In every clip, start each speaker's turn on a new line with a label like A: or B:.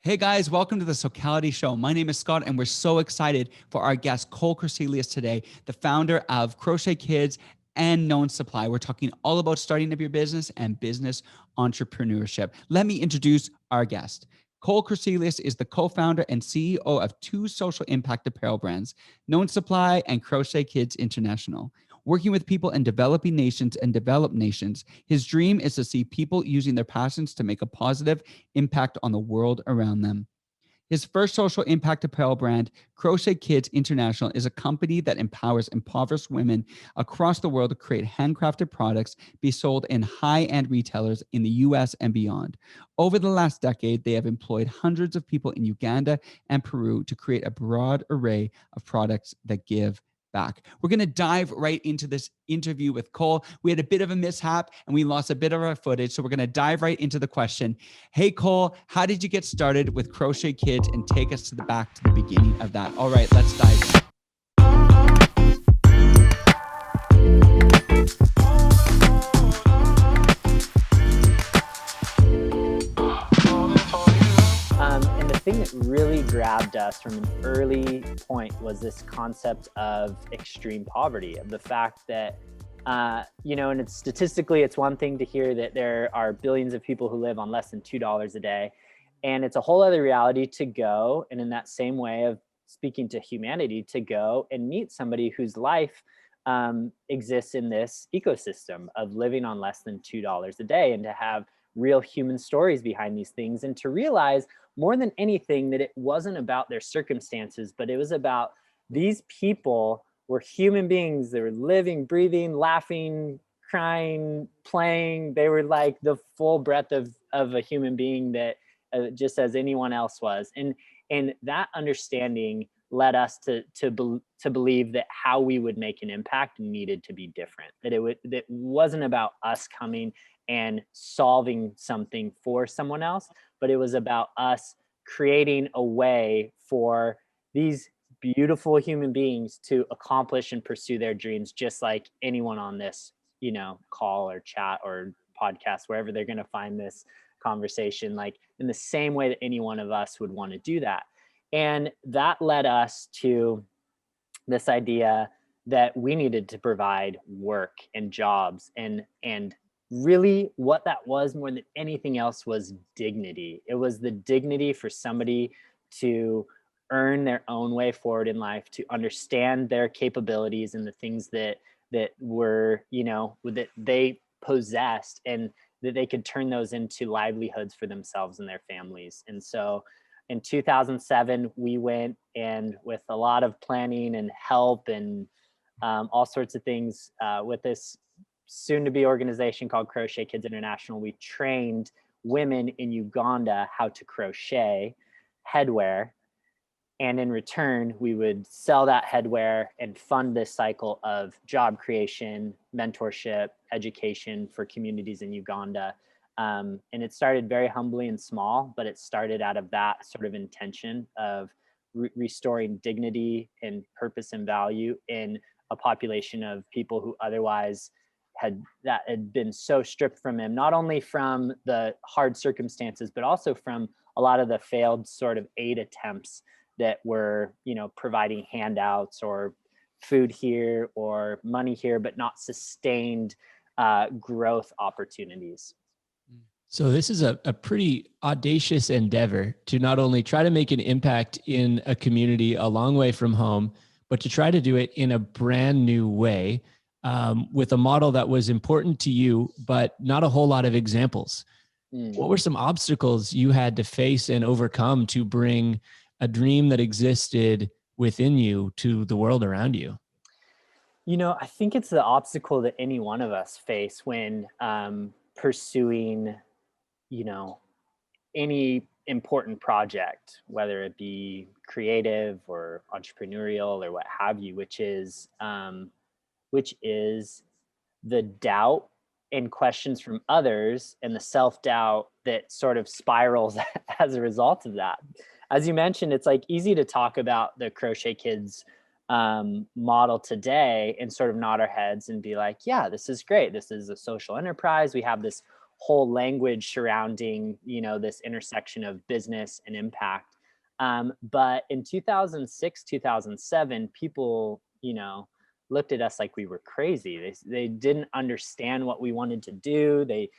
A: Hey guys, welcome to the Socality show. My name is Scott, and we're so excited for our guest, Kohl Crecelius, today, the founder of Crochet Kids and Known Supply. We're talking all about starting up your business and business entrepreneurship. Let me introduce our guest. Kohl Crecelius is the co-founder and CEO of two social impact apparel brands, Known Supply and Crochet Kids International. Working with people in developing nations and developed nations, his dream is to see people using their passions to make a positive impact on the world around them. His first social impact apparel brand, Crochet Kids International, is a company that empowers impoverished women across the world to create handcrafted products be sold in high-end retailers in the US and beyond. Over the last decade, they have employed hundreds of people in Uganda and Peru to create a broad array of products that give back. We're going to dive right into this interview with Kohl. We had a bit of a mishap and we lost a bit of our footage. So we're going to dive right into the question. Hey, Kohl, how did you get started with Crochet Kids, and take us to the beginning of that? All right, let's dive.
B: And the thing that really grabbed us from an early point was this concept of extreme poverty, of the fact that, and it's statistically, it's one thing to hear that there are billions of people who live on less than $2 a day. And it's a whole other reality to go, and in that same way of speaking to humanity, to go and meet somebody whose life exists in this ecosystem of living on less than $2 a day, and to have real human stories behind these things, and to realize more than anything that it wasn't about their circumstances, but it was about these people were human beings. They were living, breathing, laughing, crying, playing. They were like the full breadth of a human being, that just as anyone else was. And that understanding led us to believe that how we would make an impact needed to be different, that wasn't about us coming and solving something for someone else, but it was about us creating a way for these beautiful human beings to accomplish and pursue their dreams, just like anyone on this, call or chat or podcast, wherever they're going to find this conversation, like in the same way that any one of us would want to do that. And that led us to this idea that we needed to provide work and jobs, and really what that was more than anything else was dignity. It was the dignity for somebody to earn their own way forward in life, to understand their capabilities and the things that were, that they possessed, and that they could turn those into livelihoods for themselves and their families. And so in 2007, we went, and with a lot of planning and help and all sorts of things, with this soon-to-be organization called Crochet Kids International, we trained women in Uganda how to crochet headwear. And in return, we would sell that headwear and fund this cycle of job creation, mentorship, education for communities in Uganda. And it started very humbly and small, but it started out of that sort of intention of restoring dignity and purpose and value in a population of people who otherwise had been so stripped from him, not only from the hard circumstances, but also from a lot of the failed sort of aid attempts that were, providing handouts or food here or money here, but not sustained growth opportunities.
C: So this is a pretty audacious endeavor to not only try to make an impact in a community a long way from home, but to try to do it in a brand new way, with a model that was important to you, but not a whole lot of examples. What were some obstacles you had to face and overcome to bring a dream that existed within you to the world around you?
B: I think it's the obstacle that any one of us face when pursuing, any important project, whether it be creative or entrepreneurial or what have you, which is the doubt and questions from others, and the self-doubt that sort of spirals as a result of that. As you mentioned, it's like easy to talk about the Crochet Kids model today and sort of nod our heads and be like, yeah, this is great. This is a social enterprise. We have this whole language surrounding, you know, this intersection of business and impact. But in 2006, 2007, people, you know, looked at us like we were crazy. They didn't understand what we wanted to do. They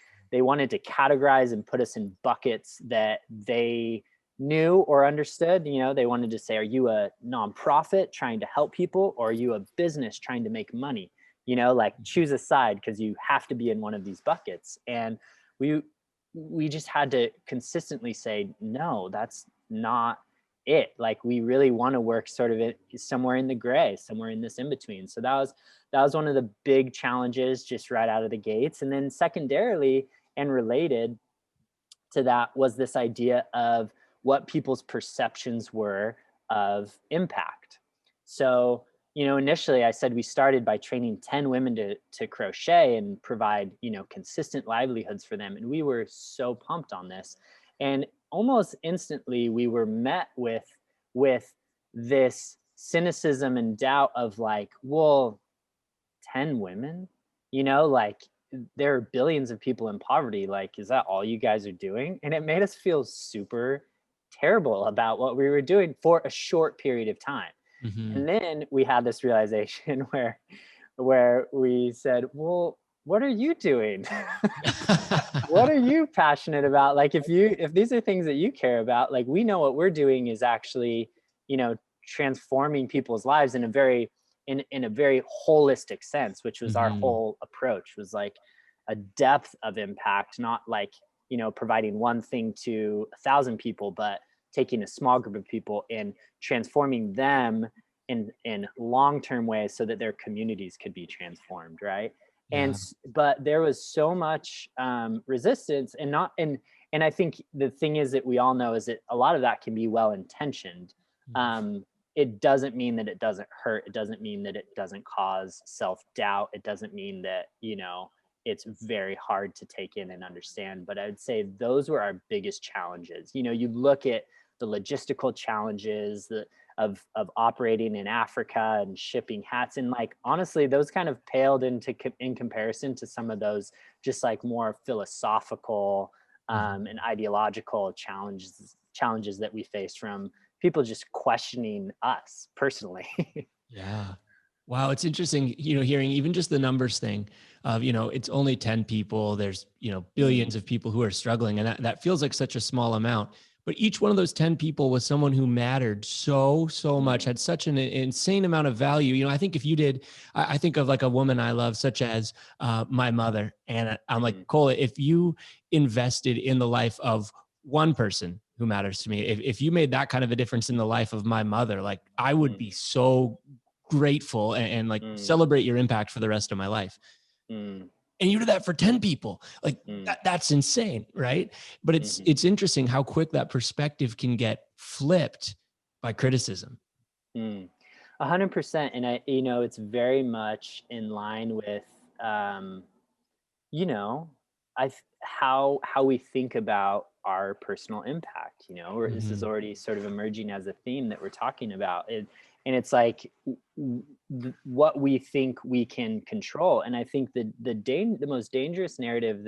B: wanted to categorize and put us in buckets that they knew or understood. You know, they wanted to say, are you a nonprofit trying to help people, or are you a business trying to make money? You know, like choose a side, because you have to be in one of these buckets. And we just had to consistently say, no, that's not it. Like, we really want to work sort of somewhere in the gray, somewhere in this in between. So that was one of the big challenges just right out of the gates. And then secondarily and related to that was this idea of what people's perceptions were of impact. So, you know, initially I said we started by training 10 women to crochet and provide, you know, consistent livelihoods for them. And we were so pumped on this. And almost instantly we were met with this cynicism and doubt of like, well, 10 women, you know, like, there are billions of people in poverty. Like, is that all you guys are doing? And it made us feel super terrible about what we were doing for a short period of time.
C: Mm-hmm.
B: And then we had this realization where we said, well, what are you doing? What are you passionate about? Like, if these are things that you care about, like, we know what we're doing is actually, you know, transforming people's lives in a very holistic sense, which was our
C: Mm-hmm.
B: whole approach, was like a depth of impact, not like, you know, providing one thing to 1,000 people, but taking a small group of people and transforming them in long-term ways so that their communities could be transformed, right?
C: Yeah.
B: But there was so much resistance, and I think the thing is that we all know is that a lot of that can be well intentioned. It doesn't mean that it doesn't hurt. It doesn't mean that it doesn't cause self-doubt. It doesn't mean that, you know, it's very hard to take in and understand. But I would say those were our biggest challenges. You know, you look at the logistical challenges of operating in Africa and shipping hats, and like, honestly, those kind of paled in comparison to some of those just like more philosophical and ideological challenges that we faced from people just questioning us personally.
C: Yeah. Wow. It's interesting, you know, hearing even just the numbers thing of, you know, it's only 10 people. There's, you know, billions of people who are struggling. And that feels like such a small amount. But each one of those 10 people was someone who mattered so much, had such an insane amount of value. You know, I think if you did, I think of like a woman I love, such as my mother. And I'm like, Kohl, if you invested in the life of one person who matters to me, if you made that kind of a difference in the life of my mother, like, I would be so grateful and like celebrate your impact for the rest of my life. And you do that for 10 people. Like that's insane, right? But it's interesting how quick that perspective can get flipped by criticism.
B: 100%. And you know, it's very much in line with, you know, how we think about our personal impact, you know, or this is already sort of emerging as a theme that we're talking about. And it's like what we think we can control. And I think the most dangerous narrative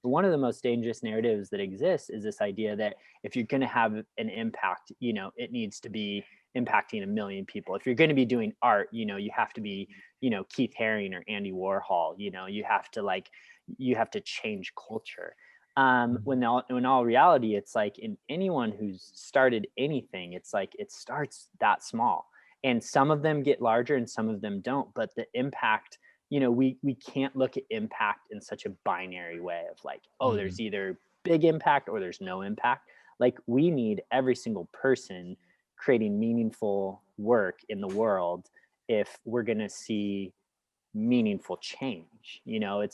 B: one of the most dangerous narratives that exists is this idea that if you're going to have an impact, you know, it needs to be impacting 1 million people. If you're going to be doing art, you know, you have to be, you know, Keith Haring or Andy Warhol, you know, you have to change culture. When all reality, it's like, in anyone who's started anything, it's like, it starts that small, and some of them get larger and some of them don't. But the impact, you know, we can't look at impact in such a binary way of like, oh, there's either big impact or there's no impact. Like, we need every single person creating meaningful work in the world if we're going to see meaningful change. You know,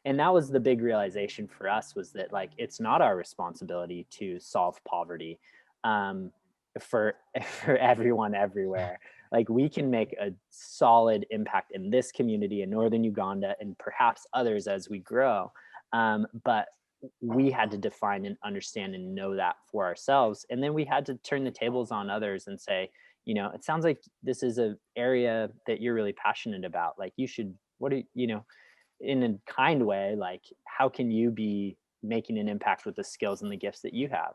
B: and that was the big realization for us, was that like, it's not our responsibility to solve poverty for everyone everywhere. Like, we can make a solid impact in this community in northern Uganda and perhaps others as we grow, but we had to define and understand and know that for ourselves. And then we had to turn the tables on others and say, you know, it sounds like this is an area that you're really passionate about. Like, you should, you know, in a kind way, like, how can you be making an impact with the skills and the gifts that you have?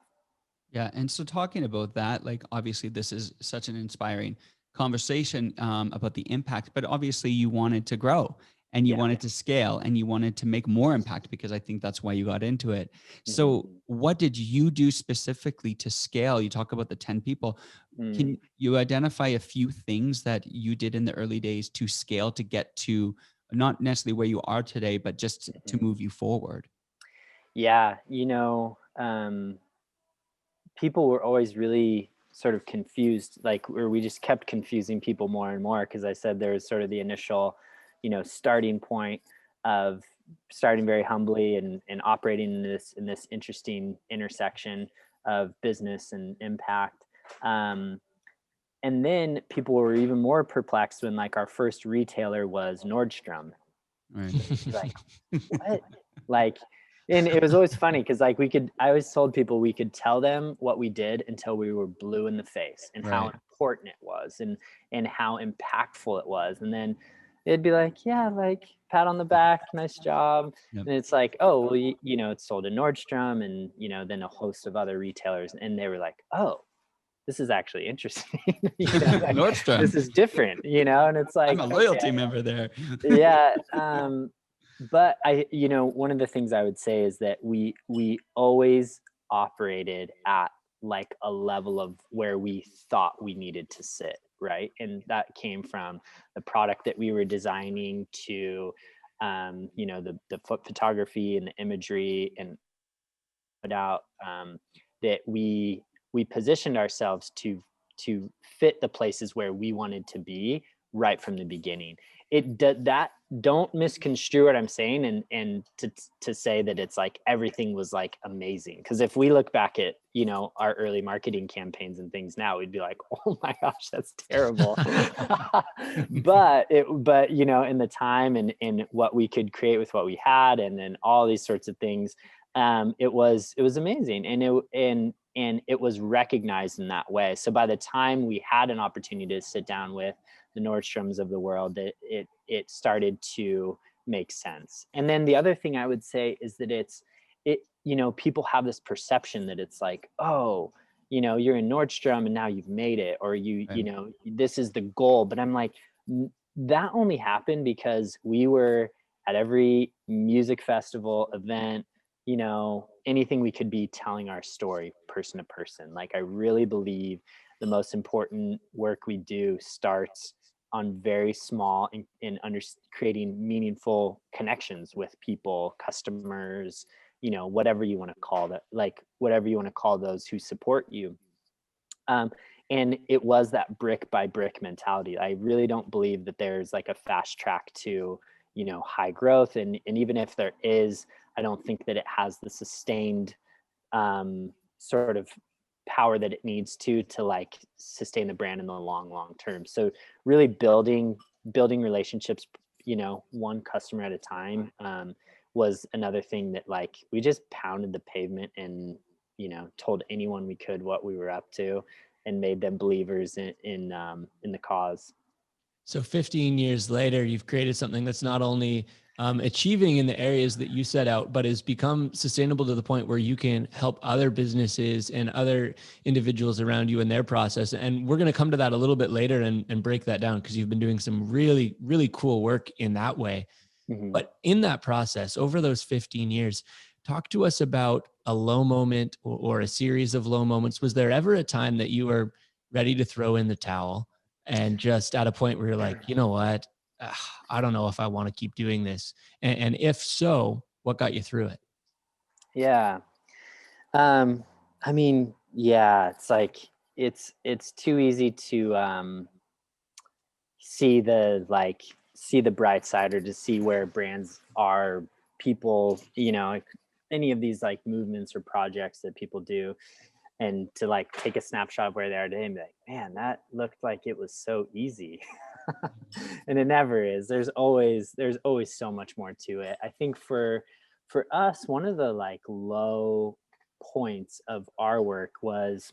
A: Yeah. And so talking about that, like obviously this is such an inspiring conversation about the impact, but obviously you wanted to grow and you
B: Yeah.
A: wanted to scale and you wanted to make more impact because I think that's why you got into it. So
B: Mhm.
A: what did you do specifically to scale? You talk about the 10 people.
B: Mm.
A: Can you identify a few things that you did in the early days to scale to get to not necessarily where you are today, but just to
B: Mhm.
A: move you forward?
B: Yeah, people were always really sort of confused, like, or we just kept confusing people more and more, because I said there was sort of the initial, starting point of starting very humbly and operating in this interesting intersection of business and impact. Um, and then people were even more perplexed when, like, our first retailer was Nordstrom.
A: Right.
B: Like, what? Like, and it was always funny because, like, I always told people we could tell them what we did until we were blue in the face and how
A: Right.
B: important it was and how impactful it was. And then it'd be like, yeah, like, pat on the back, nice job.
A: Yep.
B: And it's like, oh, well, it's sold to Nordstrom and, then a host of other retailers. And they were like, oh, this is actually interesting. Like,
A: Nordstrom.
B: this is different, and it's
A: I'm
B: like,
A: a
B: okay,
A: loyalty member there.
B: yeah. But one of the things I would say is that we always operated at, like, a level of where we thought we needed to sit, right? And that came from the product that we were designing to, the photography and the imagery, and put out, that we positioned ourselves to fit the places where we wanted to be right from the beginning. That don't misconstrue what I'm saying, and to say that it's like everything was like amazing, because if we look back at, our early marketing campaigns and things now, we'd be like, oh my gosh, that's terrible. But in the time and what we could create with what we had, and then all these sorts of things, it was amazing, and it was recognized in that way. So by the time we had an opportunity to sit down with the Nordstroms of the world, it started to make sense. And then the other thing I would say is that people have this perception that it's like, oh, you're in Nordstrom and now you've made it, or
A: Right.
B: this is the goal. But I'm like, that only happened because we were at every music festival event, anything we could be telling our story person to person. Like, I really believe the most important work we do starts on very small in creating meaningful connections with people, customers, whatever you want to call that, like, whatever you want to call those who support you. Um, and it was that brick by brick mentality. I really don't believe that there's like a fast track to, high growth. And even if there is, I don't think that it has the sustained, sort of power that it needs to like sustain the brand in the long term. So really building relationships, one customer at a time, was another thing that, like, we just pounded the pavement and, told anyone we could what we were up to, and made them believers in the cause.
C: So 15 years later, you've created something that's not only achieving in the areas that you set out, but has become sustainable to the point where you can help other businesses and other individuals around you in their process. And we're going to come to that a little bit later and break that down, because you've been doing some really, really cool work in that way.
B: Mm-hmm.
C: But in that process, over those 15 years, talk to us about a low moment or a series of low moments. Was there ever a time that you were ready to throw in the towel, and just at a point where you're like, you know what, I don't know if I want to keep doing this? And if so, what got you through it?
B: Yeah. I mean, yeah, it's like, it's too easy to, see the bright side, or to see where brands are, people, like, any of these like movements or projects that people do, and to like take a snapshot of where they are today and be like, man, that looked like it was so easy. And it never is. There's always so much more to it. I think for us, one of the like low points of our work was,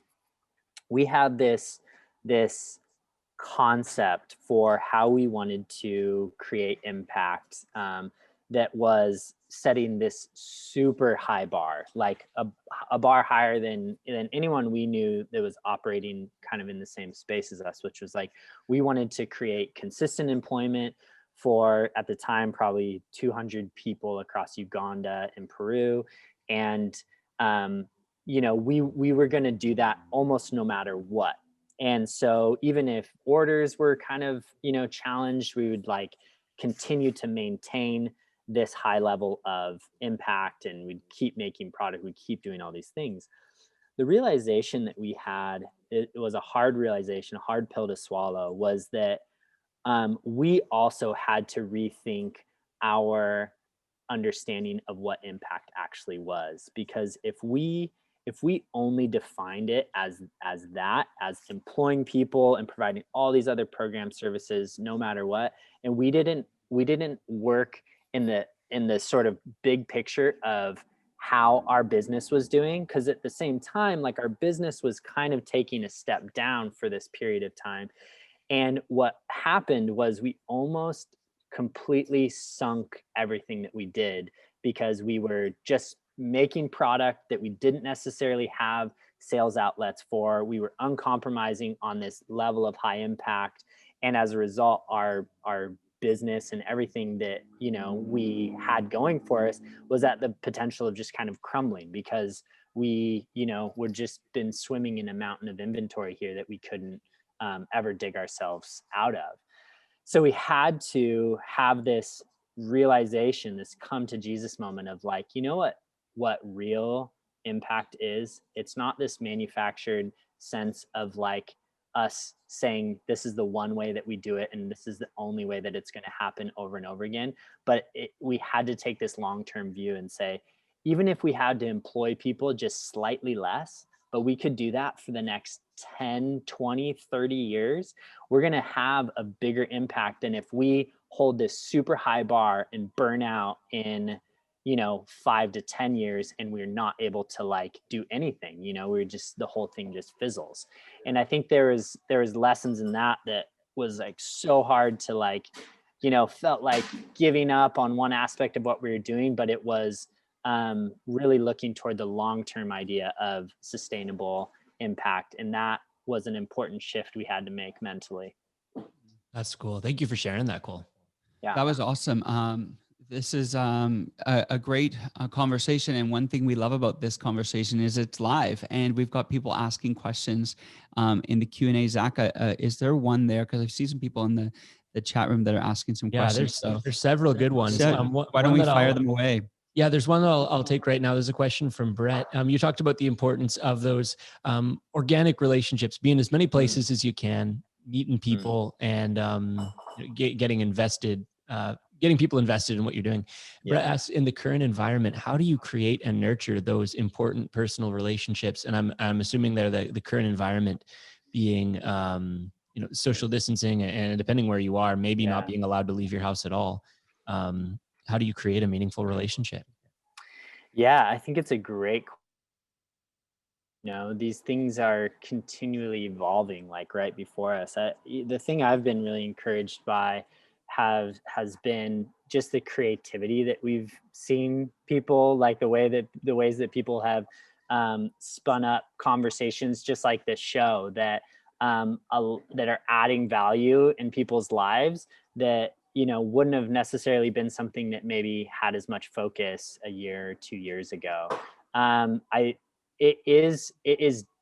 B: we had this concept for how we wanted to create impact, that was setting this super high bar, like a bar higher than anyone we knew that was operating kind of in the same space as us, which was like, we wanted to create consistent employment for, at the time, probably 200 people across Uganda and Peru. And, we were going to do that almost no matter what. And so even if orders were kind of, challenged, we would like continue to maintain this high level of impact, and we'd keep making product, we'd keep doing all these things. The realization that we had, it was a hard realization, a hard pill to swallow, was that we also had to rethink our understanding of what impact actually was. Because if we only defined it as employing people and providing all these other program services no matter what, and we didn't work in the sort of big picture of how our business was doing, because at the same time, like, our business was kind of taking a step down for this period of time. And what happened was we almost completely sunk everything that we did, because we were just making product that we didn't necessarily have sales outlets for. We were uncompromising on this level of high impact. And as a result, our business and everything that, we had going for us was at the potential of just kind of crumbling, because we, were just been swimming in a mountain of inventory here that we couldn't ever dig ourselves out of. So we had to have this realization, this come to Jesus moment of like, what real impact is? It's not this manufactured sense of like us saying this is the one way that we do it and this is the only way that it's going to happen over and over again. But we had to take this long-term view and say, even if we had to employ people just slightly less, but we could do that for the next 10, 20, 30 years, we're going to have a bigger impact than if we hold this super high bar and burn out in, 5 to 10 years and we're not able to like do anything. We're just, the whole thing just fizzles. And I think there was lessons in that was like so hard to like, felt like giving up on one aspect of what we were doing, but it was really looking toward the long-term idea of sustainable impact. And that was an important shift we had to make mentally.
C: That's cool. Thank you for sharing that, Kohl.
B: Yeah.
A: That was awesome. This is a great conversation. And one thing we love about this conversation is it's live and we've got people asking questions in the Q&A. Zach, is there one there? Because I've seen some people in the chat room that are asking some questions.
C: There's several good ones.
A: Why don't we fire them away?
C: Yeah, there's one that I'll take right now. There's a question from Brett. You talked about the importance of those organic relationships, being as many places as you can, meeting people, and getting invested, getting people invested in what you're doing. Yeah. Brett asks, in the current environment, how do you create and nurture those important personal relationships? And I'm assuming they're the current environment being social distancing, and depending where you are, maybe not being allowed to leave your house at all. How do you create a meaningful relationship?
B: Yeah, I think it's a great, these things are continually evolving, like right before us. The thing I've been really encouraged by has been just the creativity that we've seen people, like the ways that people have spun up conversations just like this show that are adding value in people's lives that wouldn't have necessarily been something that maybe had as much focus a year or 2 years ago. It is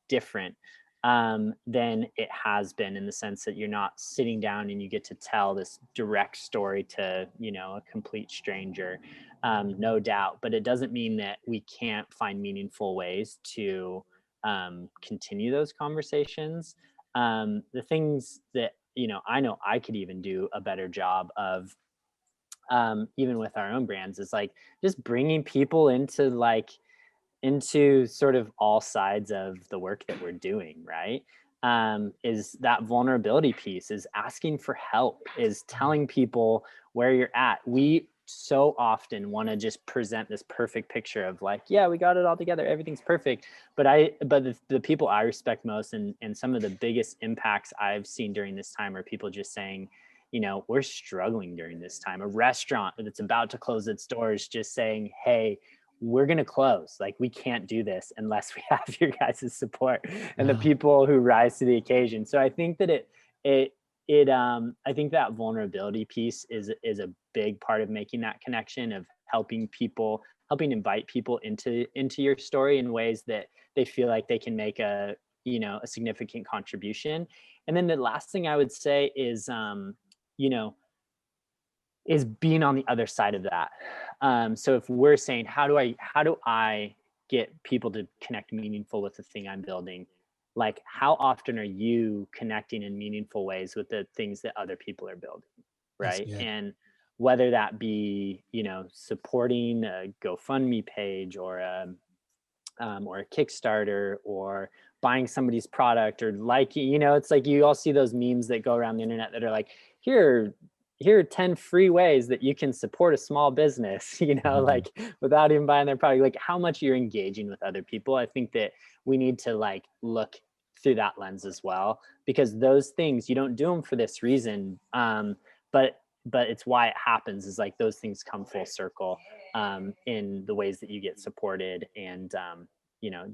B: different than it has been, in the sense that you're not sitting down and you get to tell this direct story to a complete stranger, no doubt. But it doesn't mean that we can't find meaningful ways to continue those conversations. The things that I know I could even do a better job of, even with our own brands, is like just bringing people into sort of all sides of the work that we're doing, right? Is that vulnerability piece, is asking for help, is telling people where you're at. We so often want to just present this perfect picture of like, yeah, we got it all together, everything's perfect. But the people I respect most, and some of the biggest impacts I've seen during this time, are people just saying, you know, we're struggling during this time. A restaurant that's about to close its doors just saying, hey, we're going to close. Like, we can't do this unless we have your guys' support and the people who rise to the occasion. So I think that I think that vulnerability piece is a big part of making that connection, of helping invite people into your story in ways that they feel like they can make a significant contribution. And then the last thing I would say is, you know, is being on the other side of that. So if we're saying, how do I get people to connect meaningful with the thing I'm building? Like, how often are you connecting in meaningful ways with the things that other people are building,
C: That's
B: right?
C: good.
B: And whether that be, supporting a GoFundMe page or a Kickstarter, or buying somebody's product, or it's like, you all see those memes that go around the internet that are like, here are 10 free ways that you can support a small business, like, without even buying their product. Like, how much you're engaging with other people. I think that we need to like look through that lens as well, because those things, you don't do them for this reason. But it's why it happens, is like those things come full circle in the ways that you get supported, and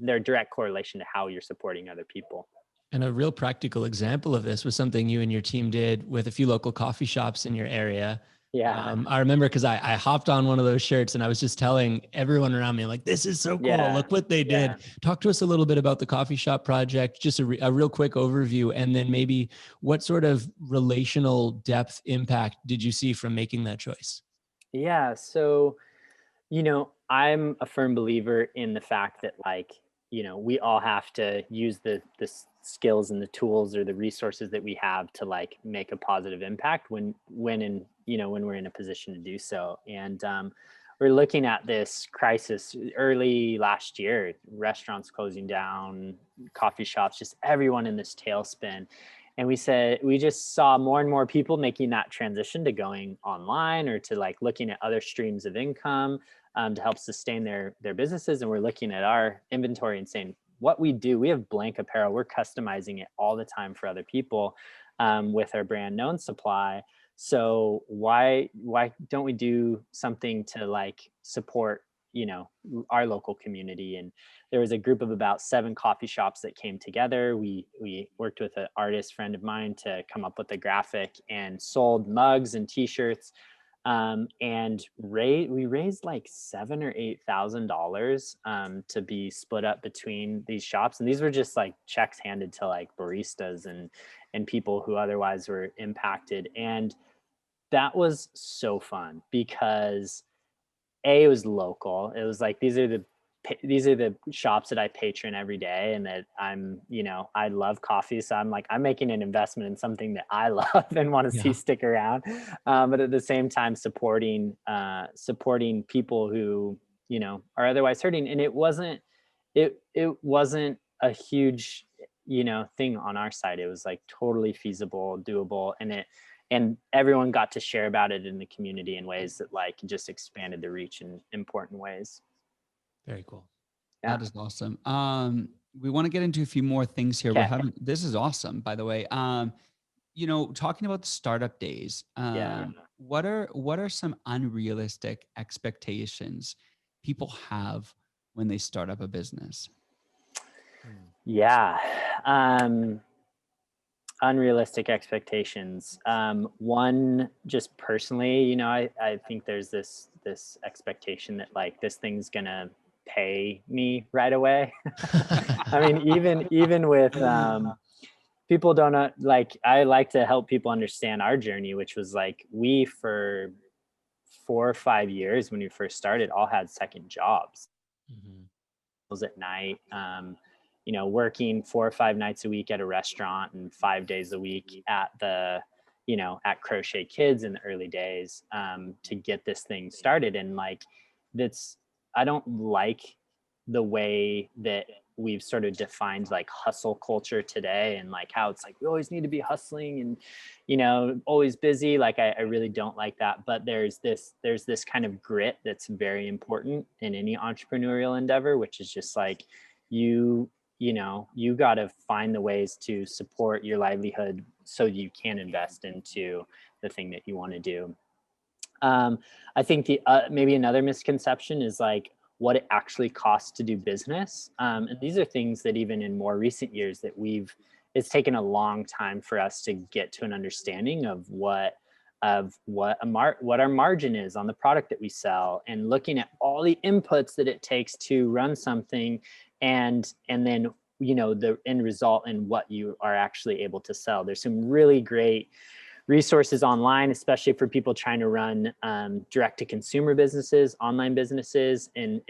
B: they're a direct correlation to how you're supporting other people.
C: And a real practical example of this was something you and your team did with a few local coffee shops in your area.
B: Yeah.
C: I remember because I hopped on one of those shirts and I was just telling everyone around me, like, this is so cool.
B: Yeah.
C: Look what they did. Talk to us a little bit about the coffee shop project, just a real quick overview. And then maybe what sort of relational depth impact did you see from making that choice?
B: Yeah. So, I'm a firm believer in the fact that, like, we all have to use the skills and the tools or the resources that we have to like make a positive impact when we're in a position to do so. And we're looking at this crisis early last year, restaurants closing down, coffee shops, just everyone in this tailspin. And we just saw more and more people making that transition to going online, or to like looking at other streams of income to help sustain their businesses. And we're looking at our inventory and saying, what we do, we have blank apparel, we're customizing it all the time for other people with our brand Known Supply. So why don't we do something to like support our local community? And there was a group of about 7 coffee shops that came together. We worked with an artist friend of mine to come up with a graphic, and sold mugs and t-shirts, and we raised like $7,000 or $8,000 to be split up between these shops. And these were just like checks handed to like baristas and people who otherwise were impacted. And that was so fun because it was local. It was like, these are the shops that I patron every day, and that I love coffee. So I'm like, I'm making an investment in something that I love and want to see stick around. But at the same time, supporting people who, are otherwise hurting. And it wasn't a huge, thing on our side. It was like totally feasible, doable. And everyone got to share about it in the community in ways that like just expanded the reach in important ways.
C: Very cool.
A: Yeah. That is awesome. We want to get into a few more things here.
B: Okay.
A: This is awesome, by the way. Talking about the startup days, what are some unrealistic expectations people have when they start up a business?
B: Yeah. Unrealistic expectations. One, just personally, I think there's this expectation that like this thing's gonna pay me right away. I mean, even with people don't like, I like to help people understand our journey, which was like, we for 4 or 5 years when we first started all had second jobs. At night, working 4 or 5 nights a week at a restaurant and 5 days a week at at Crochet Kids in the early days to get this thing started. And like, I don't like the way that we've sort of defined like hustle culture today, and like how it's like we always need to be hustling and always busy. Like I really don't like that. But there's this kind of grit that's very important in any entrepreneurial endeavor, which is just like, you you got to find the ways to support your livelihood so you can invest into the thing that you want to do. I think the maybe another misconception is like what it actually costs to do business. And these are things that even in more recent years that it's taken a long time for us to get to an understanding of what our margin is on the product that we sell, and looking at all the inputs that it takes to run something, and then the end result and what you are actually able to sell. There's some really great resources online, especially for people trying to run direct to consumer businesses, online businesses, and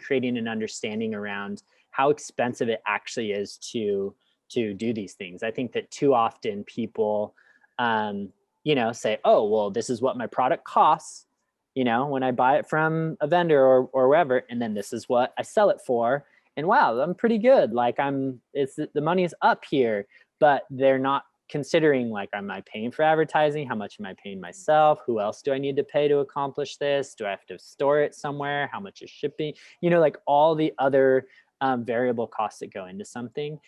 B: creating an understanding around how expensive it actually is to do these things. I think that too often people, say, oh, well, this is what my product costs, when I buy it from a vendor or wherever, and then this is what I sell it for. And wow, I'm pretty good. Like the money is up here, but they're not considering like, am I paying for advertising? How much am I paying myself? Who else do I need to pay to accomplish this? Do I have to store it somewhere? How much is shipping? Like all the other variable costs that go into something.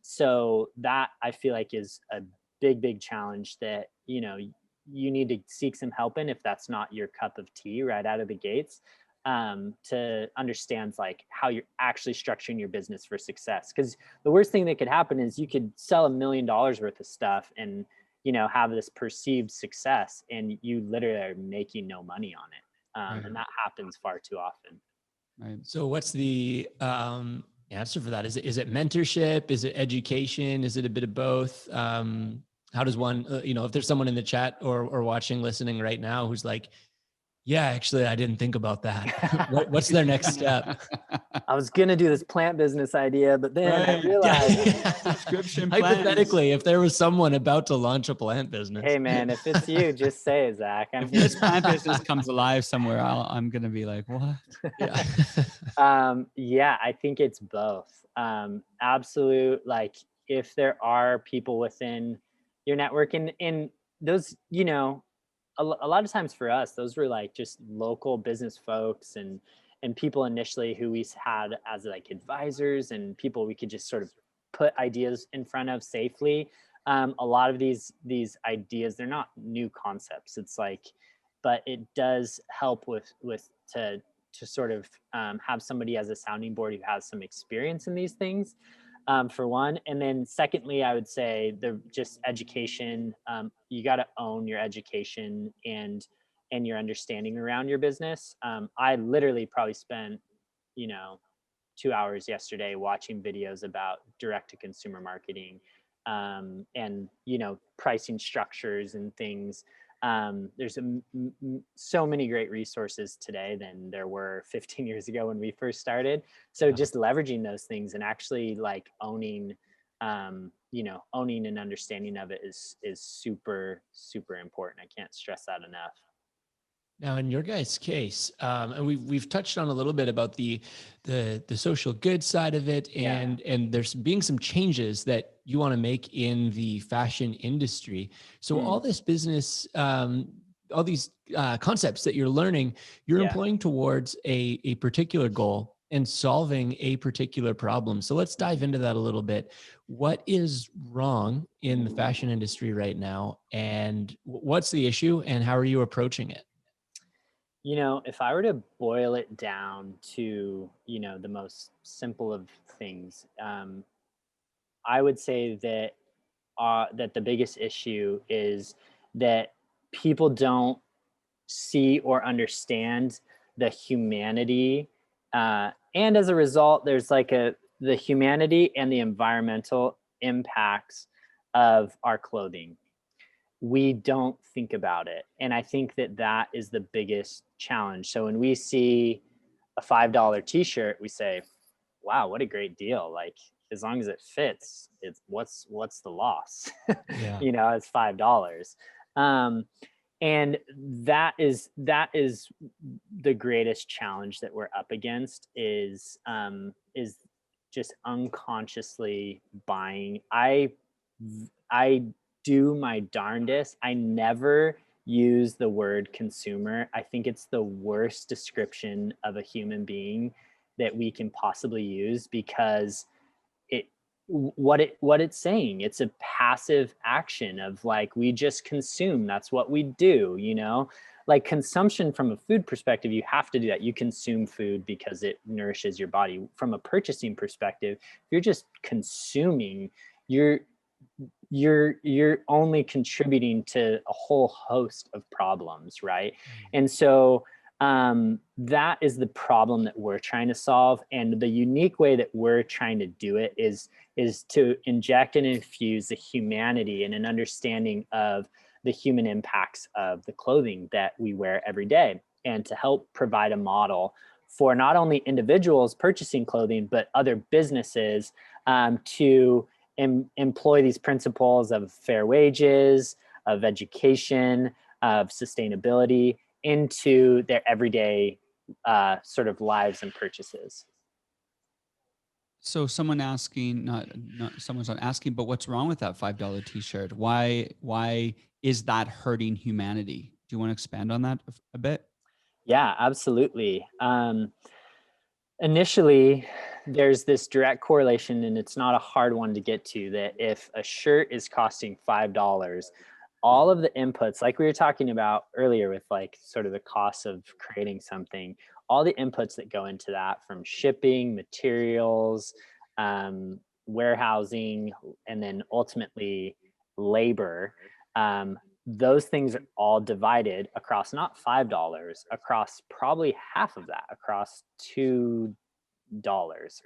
B: So that I feel like is a big challenge that, you need to seek some help in if that's not your cup of tea right out of the gates, to understand like how you're actually structuring your business for success. Because the worst thing that could happen is you could sell $1 million worth of stuff and, have this perceived success, and you literally are making no money on it.
A: Right.
B: And that happens far too often.
A: Right.
C: So what's the answer for that? Is it mentorship? Is it education? Is it a bit of both? How does one, if there's someone in the chat or watching, listening right now who's like, yeah, actually, I didn't think about that. What's their next step?
B: I was going to do this plant business idea, but then I
A: Right.
B: realized
A: Subscription plans.
C: Hypothetically, if there was someone about to launch a plant business.
B: Hey man, if it's you, just say it, Zach.
A: If this plant business comes alive somewhere, I'm going to be like, what?
C: Yeah.
B: Yeah, I think it's both. Absolute, like if there are people within your network, and those, a lot of times for us, those were like just local business folks and people initially who we had as like advisors, and people we could just sort of put ideas in front of safely. A lot of these ideas, they're not new concepts. It's like, but it does help with to sort of have somebody as a sounding board who has some experience in these things, for one. And then secondly, I would say just education. You got to own your education and your understanding around your business. I literally probably spent, 2 hours yesterday watching videos about direct to consumer marketing, and, pricing structures and things. There's so many great resources today than there were 15 years ago when we first started. So just leveraging those things and actually like owning an understanding of it is super, super important. I can't stress that enough.
C: Now, in your guys' case, and we've touched on a little bit about the social good side of it, and there's being some changes that you want to make in the fashion industry. So all this business, all these concepts that you're learning, you're employing towards a particular goal and solving a particular problem. So let's dive into that a little bit. What is wrong in the fashion industry right now, and what's the issue, and how are you approaching it?
B: If I were to boil it down to, the most simple of things, I would say that that the biggest issue is that people don't see or understand the humanity, and as a result, there's like the humanity and the environmental impacts of our clothing. We don't think about it. And I think that is the biggest challenge. So when we see a $5 t-shirt, we say, wow, what a great deal. Like, as long as it fits, it's what's the loss?
C: Yeah.
B: It's $5. And that is the greatest challenge that we're up against is just unconsciously buying. I do my darndest. I never use the word consumer. I think it's the worst description of a human being that we can possibly use, because what it's saying, it's a passive action of like, we just consume, that's what we do, like consumption from a food perspective, you have to do that. You consume food because it nourishes your body. From a purchasing perspective, if you're just consuming, you're only contributing to a whole host of problems, right? And so that is the problem that we're trying to solve. And the unique way that we're trying to do it is to inject and infuse the humanity and an understanding of the human impacts of the clothing that we wear every day, and to help provide a model for not only individuals purchasing clothing, but other businesses to employ these principles of fair wages, of education, of sustainability into their everyday sort of lives and purchases.
A: So someone asking, not someone's not asking, but what's wrong with that $5 t-shirt? Why is that hurting humanity? Do you want to expand on that a bit?
B: Yeah, absolutely. Initially, there's this direct correlation, and it's not a hard one to get to, that if a shirt is costing $5, all of the inputs, like we were talking about earlier with like sort of the cost of creating something, all the inputs that go into that, from shipping, materials, warehousing, and then ultimately labor, those things are all divided across not $5, across probably half of that, across $2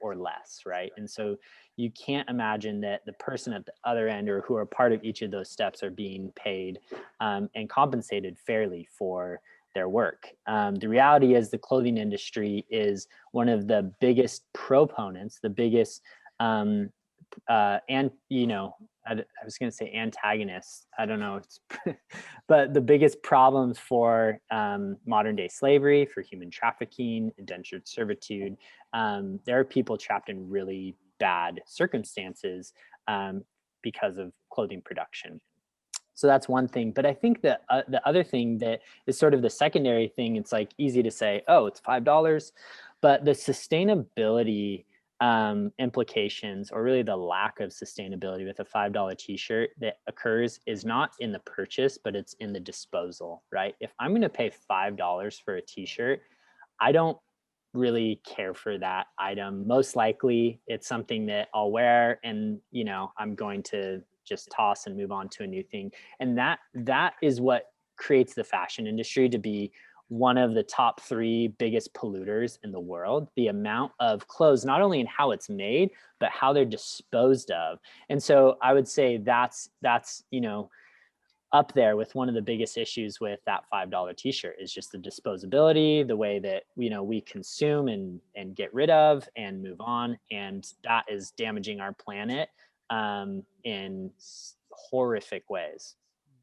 B: or less, right? And so you can't imagine that the person at the other end, or who are part of each of those steps, are being paid and compensated fairly for their work. The reality is the clothing industry is one of the biggest proponents, the biggest and I was going to say antagonists. I don't know, but the biggest problems for modern day slavery, for human trafficking, indentured servitude. There are people trapped in really bad circumstances because of clothing production. So that's one thing. But I think that the other thing that is sort of the secondary thing, it's like easy to say, oh, it's $5, but the sustainability implications, or really the lack of sustainability with a $5 t-shirt that occurs, is not in the purchase, but it's in the disposal, right? If I'm going to pay $5 for a t-shirt, I don't really care for that item. Most likely it's something that I'll wear and, I'm going to just toss and move on to a new thing. And that is what creates the fashion industry to be one of the top 3 biggest polluters in the world. The amount of clothes, not only in how it's made, but how they're disposed of. And so I would say that's up there with one of the biggest issues with that $5 t-shirt, is just the disposability, the way that we consume and get rid of and move on. And that is damaging our planet in horrific ways.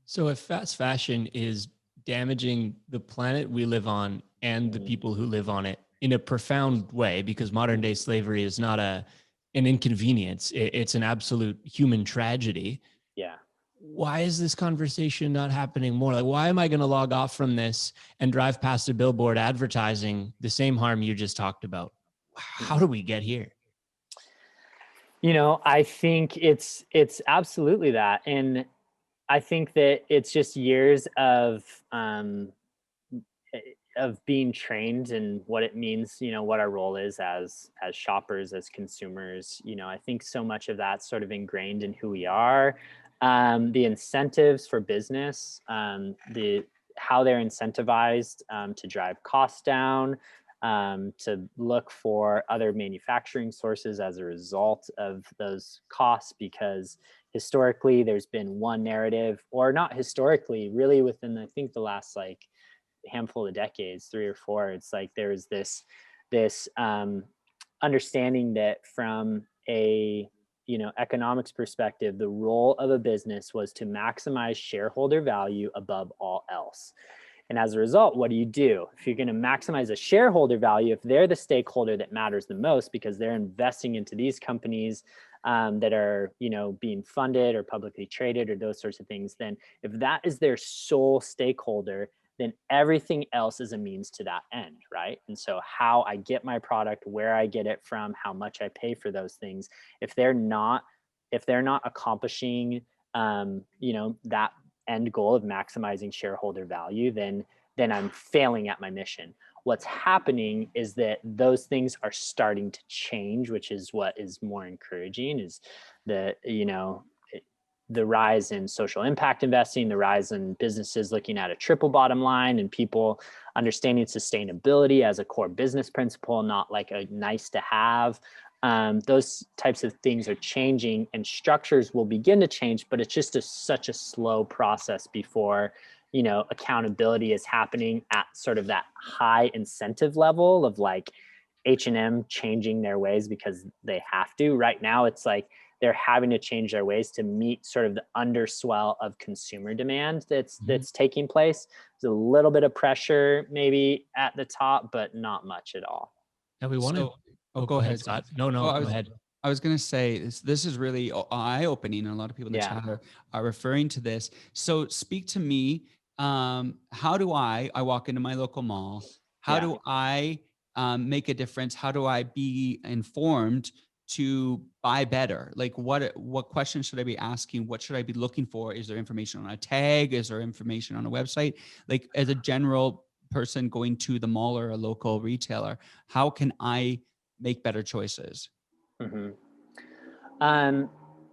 C: So if fast fashion is damaging the planet we live on and the people who live on it in a profound way, because modern day slavery is not an inconvenience, it's an absolute human tragedy.
B: Yeah.
C: Why is this conversation not happening more? Like, why am I going to log off from this and drive past a billboard advertising the same harm you just talked about? How do we get here?
B: I think it's absolutely that. And I think that it's just years of being trained in what it means, what our role is as shoppers, as consumers. I think so much of that's sort of ingrained in who we are. The incentives for business, how they're incentivized to drive costs down, to look for other manufacturing sources as a result of those costs, because historically there's been one narrative, or not historically, really within I think the last like handful of decades, 3 or 4, it's like there's this understanding that from a economics perspective, the role of a business was to maximize shareholder value above all else. And as a result, what do? If you're going to maximize a shareholder value, if they're the stakeholder that matters the most because they're investing into these companies that are, being funded or publicly traded or those sorts of things, then if that is their sole stakeholder, then everything else is a means to that end, right? And so how I get my product, where I get it from, how much I pay for those things, if they're not accomplishing that end goal of maximizing shareholder value, then I'm failing at my mission. What's happening is that those things are starting to change, which is what is more encouraging, is the the rise in social impact investing, the rise in businesses looking at a triple bottom line, and people understanding sustainability as a core business principle, not like a nice to have. Those types of things are changing, and structures will begin to change, but it's just such a slow process before accountability is happening at sort of that high incentive level of like H&M changing their ways because they have to. Right now, it's like they're having to change their ways to meet sort of the underswell of consumer demand that's taking place. There's a little bit of pressure maybe at the top, but not much at all.
C: And we want to.
A: Go ahead,
C: Scott. No, go ahead.
A: I was going to say this is really eye-opening, and a lot of people in the chat are referring to this. So speak to me. How do I walk into my local mall? How do I make a difference? How do I be informed to buy better? Like what questions should I be asking? What should I be looking for? Is there information on a tag? Is there information on a website? Like as a general person going to the mall or a local retailer, how can I make better choices?
B: Mm-hmm.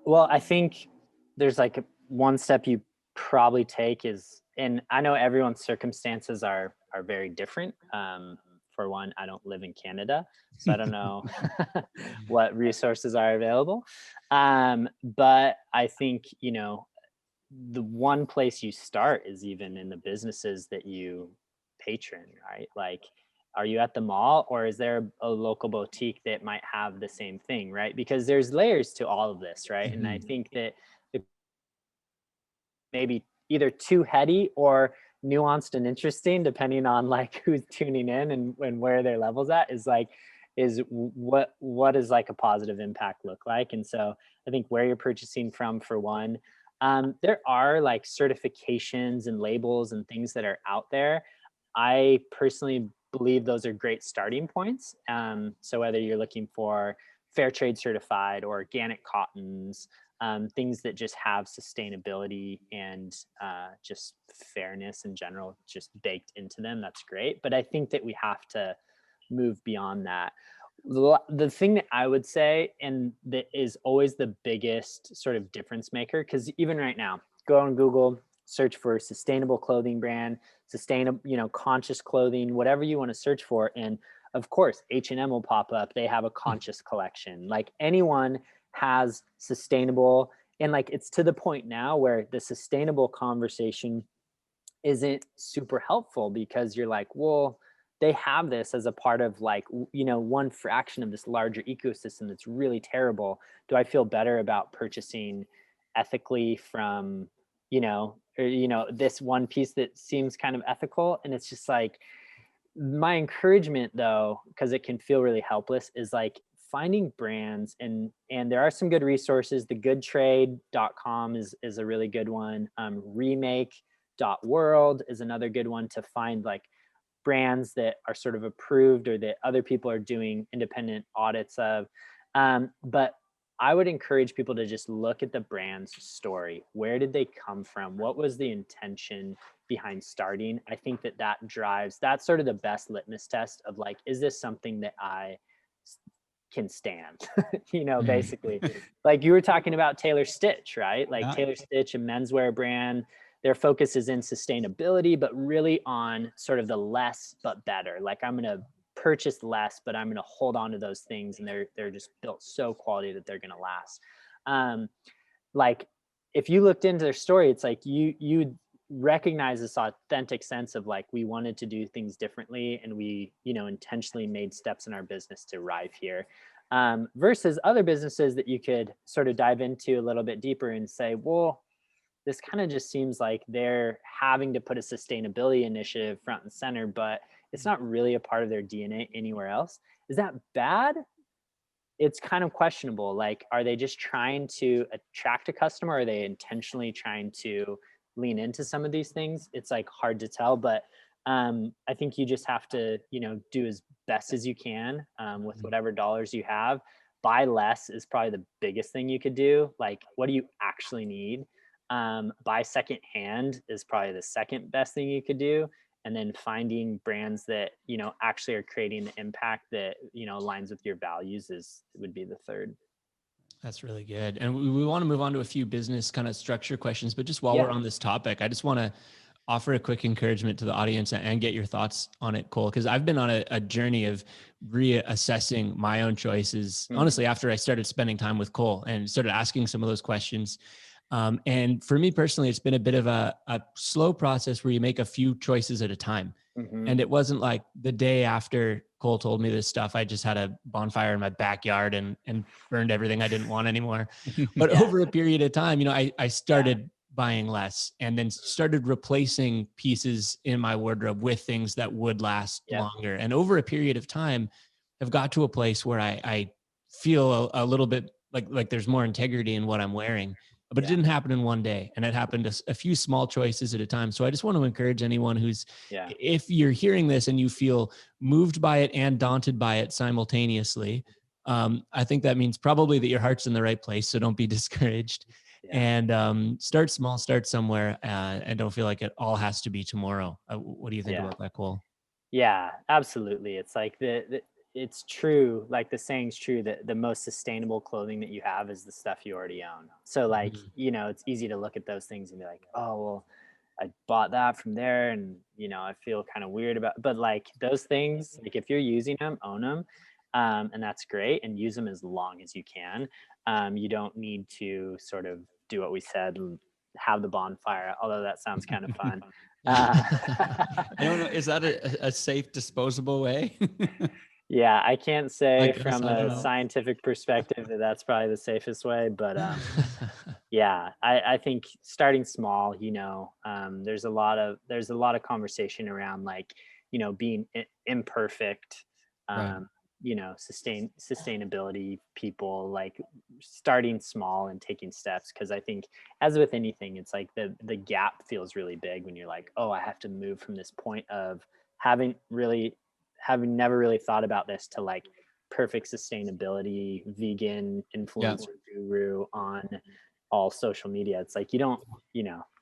B: Well, I think there's like one step you probably take is, and I know everyone's circumstances are very different. For one, I don't live in Canada, so I don't know what resources are available. But I think, the one place you start is even in the businesses that you patron, right? Like, are you at the mall, or is there a local boutique that might have the same thing, right? Because there's layers to all of this, right? Mm-hmm. And I think that maybe either too heady or nuanced and interesting, depending on like who's tuning in and where their level's at, is what does like a positive impact look like? And so I think where you're purchasing from, for one, there are like certifications and labels and things that are out there. I personally believe those are great starting points. So whether you're looking for fair trade certified or organic cottons, things that just have sustainability and just fairness in general just baked into them, that's great. But I think that we have to move beyond that. The thing that I would say, and that is always the biggest sort of difference maker, because even right now, go on Google, search for sustainable clothing brand, sustainable, conscious clothing, whatever you want to search for. And of course, H&M will pop up. They have a conscious collection. Like anyone has sustainable, and like it's to the point now where the sustainable conversation isn't super helpful, because you're like, well, they have this as a part of like, one fraction of this larger ecosystem that's really terrible. Do I feel better about purchasing ethically from, this one piece that seems kind of ethical? And it's just like, my encouragement though, because it can feel really helpless, is like finding brands, and there are some good resources. The goodtrade.com is a really good one. Remake.world is another good one to find like brands that are sort of approved or that other people are doing independent audits of. But I would encourage people to just look at the brand's story. Where did they come from? What was the intention behind starting? I think that's sort of the best litmus test of like, is this something that I can stand? Basically, like you were talking about Taylor Stitch, right? Like Taylor Stitch, a menswear brand, their focus is in sustainability, but really on sort of the less but better. Like, I'm going to purchase less, but I'm going to hold on to those things, and they're just built so quality that they're going to last. Like if you looked into their story, it's like you recognize this authentic sense of like, we wanted to do things differently, and we intentionally made steps in our business to arrive here. Versus other businesses that you could sort of dive into a little bit deeper and say, well, this kind of just seems like they're having to put a sustainability initiative front and center, but it's not really a part of their DNA anywhere else. Is that bad? It's kind of questionable. Like, are they just trying to attract a customer? Or are they intentionally trying to lean into some of these things, it's like hard to tell. But I think you just have to, do as best as you can with whatever dollars you have. Buy less is probably the biggest thing you could do. Like, what do you actually need? Buy secondhand is probably the second best thing you could do. And then finding brands that, actually are creating the impact that, aligns with your values would be the third.
C: That's really good. And we want to move on to a few business kind of structure questions, but just while
B: Yeah.
C: we're on this topic, I just want to offer a quick encouragement to the audience and get your thoughts on it, Cole, because I've been on a journey of reassessing my own choices, honestly, after I started spending time with Cole and started asking some of those questions. And for me personally, it's been a bit of a slow process where you make a few choices at a time. And it wasn't like the day after Cole told me this stuff, I just had a bonfire in my backyard and burned everything I didn't want anymore. But over a period of time, I started buying less and then started replacing pieces in my wardrobe with things that would last longer. And over a period of time, I've got to a place where I feel a little bit like there's more integrity in what I'm wearing. But it didn't happen in one day, and it happened a few small choices at a time. So I just want to encourage anyone who's, if you're hearing this and you feel moved by it and daunted by it simultaneously, I think that means probably that your heart's in the right place. So don't be discouraged, and start small, start somewhere, and don't feel like it all has to be tomorrow. What do you think about that, Cole?
B: Yeah, absolutely. It's like it's true. Like the saying's true that the most sustainable clothing that you have is the stuff you already own. So like, it's easy to look at those things and be like, oh, well, I bought that from there and, I feel kind of weird about, but like those things, like if you're using them, own them. And that's great, and use them as long as you can. You don't need to sort of do what we said, have the bonfire, although that sounds kind of fun.
A: I don't know. Is that a safe, disposable way?
B: Yeah, I can't say
A: guess,
B: from
A: I don't
B: a
A: know.
B: scientific perspective that that's probably the safest way, but yeah, I think starting small, there's a lot of conversation around like, being imperfect,
A: Right.
B: sustainability people, like starting small and taking steps. Cause I think as with anything, it's like the gap feels really big when you're like, oh, I have to move from this point of having never really thought about this to like perfect sustainability vegan influencer guru on all social media. It's like, you don't,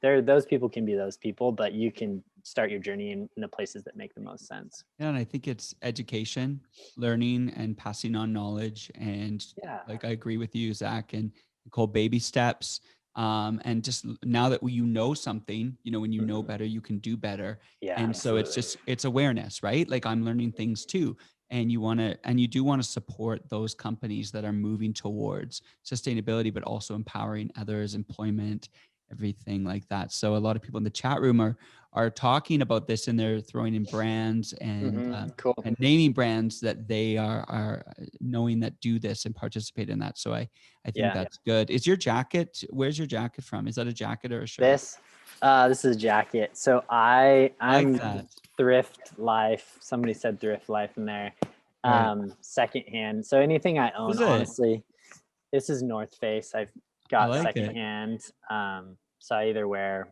B: those people can be those people, but you can start your journey in the places that make the most sense.
A: Yeah, and I think it's education, learning, and passing on knowledge. And like I agree with you, Zach, and Cole, baby steps. And just now that you know something, when you know better, you can do better.
B: Yeah,
A: and so it's awareness, right? Like I'm learning things too. And you do want to support those companies that are moving towards sustainability, but also empowering others, employment, everything like that. So a lot of people in the chat room are talking about this, and they're throwing in brands and
B: cool.
A: and naming brands that they are knowing that do this and participate in that. So I think that's good. Is your jacket? Where's your jacket from? Is that a jacket or a shirt?
B: This is a jacket. So I'm
A: like that.
B: Thrift Life. Somebody said Thrift Life in there. Secondhand. So anything I own, honestly, this is North Face. I've got secondhand. So I either wear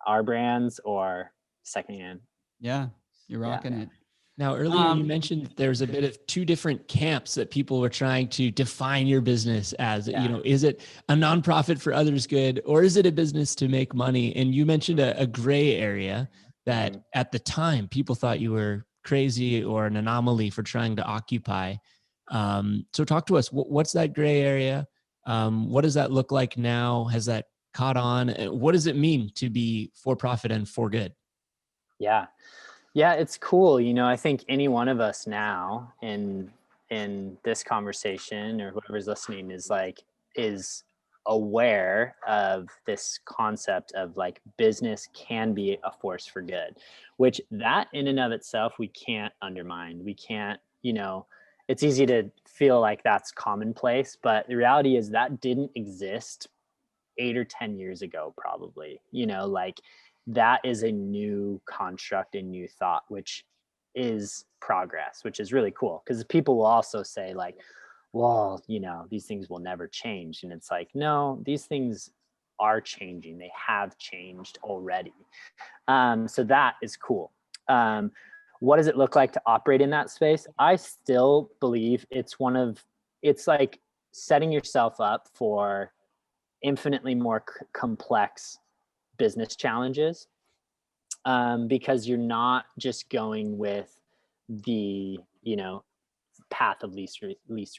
B: our brands or secondhand.
A: Yeah, you're rocking it.
C: Now, earlier you mentioned there's a bit of two different camps that people were trying to define your business as. Is it a nonprofit for others' good, or is it a business to make money? And you mentioned a gray area that at the time people thought you were crazy or an anomaly for trying to occupy. So talk to us. What's that gray area? What does that look like now? Has that caught on? What does it mean to be for profit and for good?
B: Yeah, it's cool. I think any one of us now in this conversation, or whoever's listening, is aware of this concept of like business can be a force for good, which that in and of itself we can't undermine. We can't, it's easy to feel like that's commonplace, but the reality is that didn't exist 8 or 10 years ago, probably. Like that is a new construct, a new thought, which is progress, which is really cool. Because people will also say like, well, these things will never change. And it's like, no, these things are changing. They have changed already. So that is cool. What does it look like to operate in that space? I still believe it's like setting yourself up for infinitely more complex business challenges, because you're not just going with the, path of least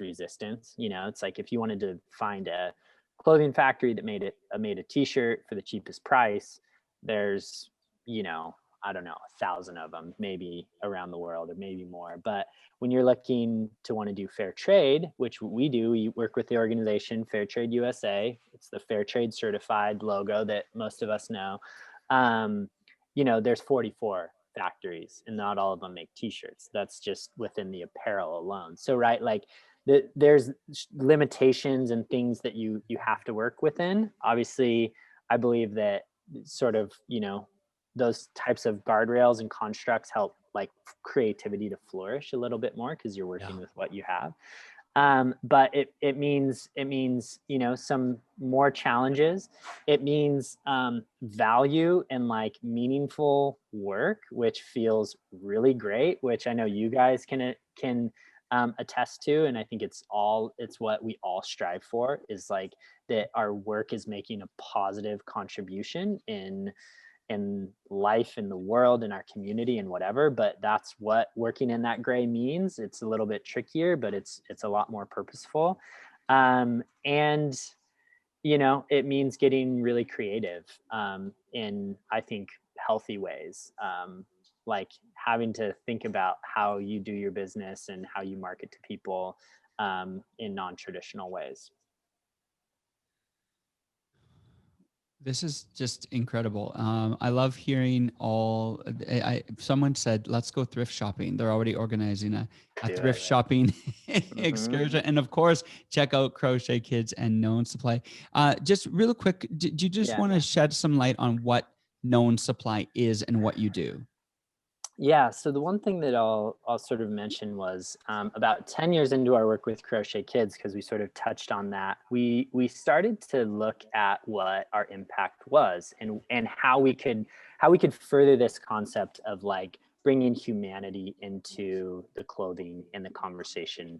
B: resistance. It's like if you wanted to find a clothing factory that made a t-shirt for the cheapest price, there's, I don't know, 1,000 of them maybe around the world, or maybe more. But when you're looking to want to do fair trade, which we do, we work with the organization Fair Trade USA. It's the Fair Trade certified logo that most of us know. There's 44 factories, and not all of them make t-shirts. That's just within the apparel alone. So, right, like there's limitations and things that you have to work within. Obviously, I believe that sort of, those types of guardrails and constructs help like creativity to flourish a little bit more, because you're working with what you have. But it means, some more challenges. It means value and like meaningful work, which feels really great, which I know you guys can attest to. And I think it's what we all strive for, is like that our work is making a positive contribution in life, in the world, in our community, and whatever. But that's what working in that gray means. It's a little bit trickier, but it's a lot more purposeful. And it means getting really creative in, I think, healthy ways, like having to think about how you do your business and how you market to people in non-traditional ways.
A: This is just incredible. I love hearing all. Someone said, "Let's go thrift shopping." They're already organizing a thrift shopping excursion, and of course, check out Crochet Kids and Known Supply. Just real quick, do you just want to shed some light on what Known Supply is and what you do?
B: Yeah, so the one thing that I'll sort of mention was about 10 years into our work with Crochet Kids, because we sort of touched on that, we started to look at what our impact was, and how we could further this concept of like bringing humanity into the clothing and the conversation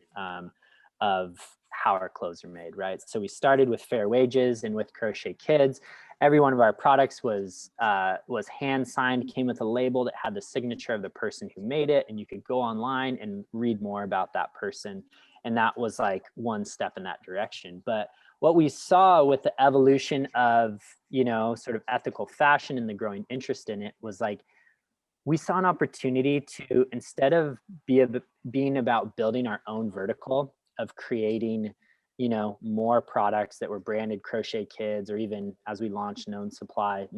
B: of how our clothes are made, right? So we started with fair wages, and with Crochet Kids, every one of our products was hand signed, came with a label that had the signature of the person who made it, and you could go online and read more about that person. And that was like one step in that direction. But what we saw with the evolution of, sort of ethical fashion and the growing interest in it was like, we saw an opportunity to, instead of being about building our own vertical of creating, more products that were branded Crochet Kids, or even as we launched Known Supply,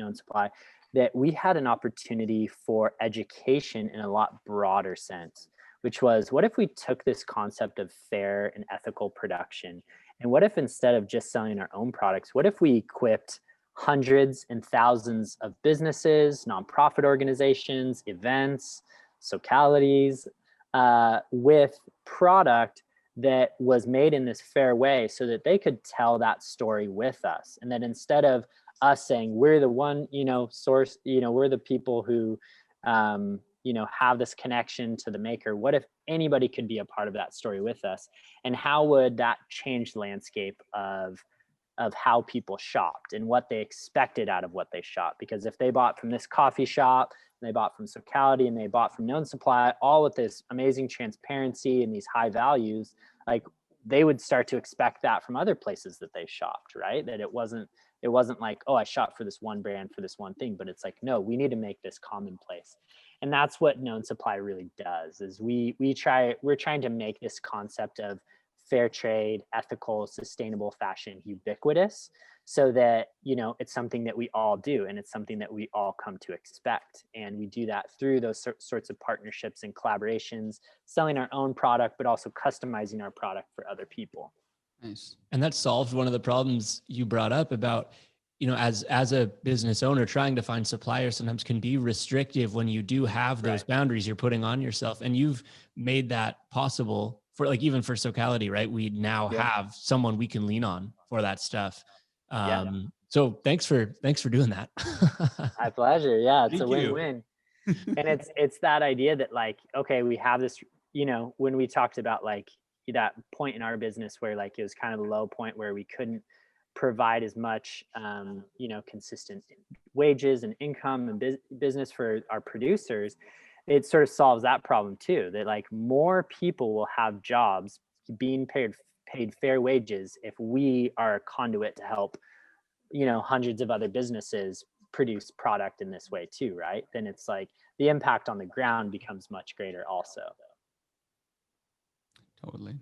B: that we had an opportunity for education in a lot broader sense, which was, what if we took this concept of fair and ethical production, and what if, instead of just selling our own products, what if we equipped hundreds and thousands of businesses, nonprofit organizations, events, Socalities, with product that was made in this fair way, so that they could tell that story with us. And that instead of us saying we're the one, source, we're the people who, have this connection to the maker, what if anybody could be a part of that story with us? And how would that change the landscape of how people shopped and what they expected out of what they shopped? Because if they bought from this coffee shop, and they bought from Socality, and they bought from Known Supply, all with this amazing transparency and these high values, like they would start to expect that from other places that they shopped, right? That it wasn't like, oh, I shopped for this one brand for this one thing, but it's like, no, we need to make this commonplace. And that's what Known Supply really does, is we're trying to make this concept of fair trade, ethical, sustainable fashion ubiquitous, so that, it's something that we all do, and it's something that we all come to expect. And we do that through those sorts of partnerships and collaborations, selling our own product, but also customizing our product for other people.
C: Nice. And that solved one of the problems you brought up about, as a business owner, trying to find suppliers sometimes can be restrictive when you do have those boundaries you're putting on yourself. And you've made that possible for, like, even for Socality, right? We now have someone we can lean on for that stuff. So So thanks for doing that.
B: My pleasure. Yeah, it's
A: Thank
B: a
A: you.
B: win-win. And it's that idea that like, okay, we have this, when we talked about like that point in our business where like it was kind of the low point where we couldn't provide as much, consistent wages and income and business for our producers, it sort of solves that problem too. That like more people will have jobs being paid fair wages if we are a conduit to help, hundreds of other businesses produce product in this way too, right? Then it's like the impact on the ground becomes much greater also.
A: Totally.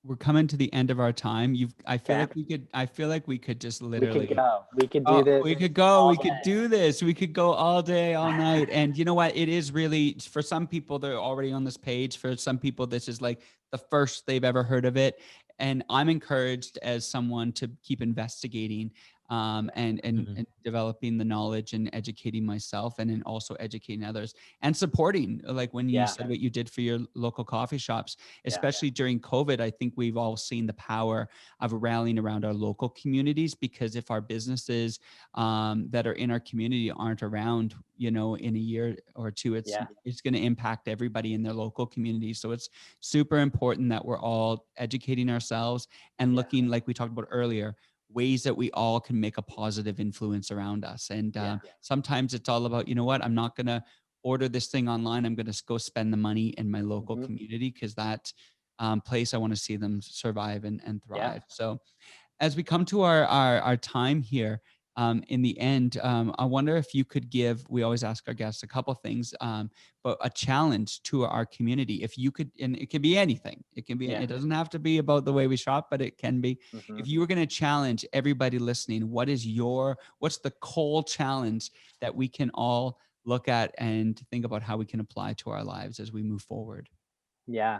A: We're coming to the end of our time. I feel
B: Okay.
A: like we could just
B: We
A: literally
B: could go. We could do this.
A: we could go.
B: all
A: We could
B: day.
A: do this. We could go all day, all night. And you know what? It is really, for some people, they're already on this page. For some people, this is like the first they've ever heard of it. And I'm encouraged as someone to keep investigating and developing the knowledge and educating myself, and then also educating others and supporting, like when you said what you did for your local coffee shops, especially during COVID. I think we've all seen the power of rallying around our local communities, because if our businesses that are in our community aren't around, in a year or two, it's going to impact everybody in their local community. So it's super important that we're all educating ourselves and looking, like we talked about earlier, ways that we all can make a positive influence around us. And sometimes it's all about, I'm not going to order this thing online. I'm going to go spend the money in my local community, because that place, I want to see them survive and thrive. So as we come to our time here, in the end, I wonder if you could give, we always ask our guests a couple things, but a challenge to our community. If you could, and it can be anything. It can be, it doesn't have to be about the way we shop, but it can be. If you were going to challenge everybody listening, what's the Kohl challenge that we can all look at and think about how we can apply to our lives as we move forward?
B: Yeah.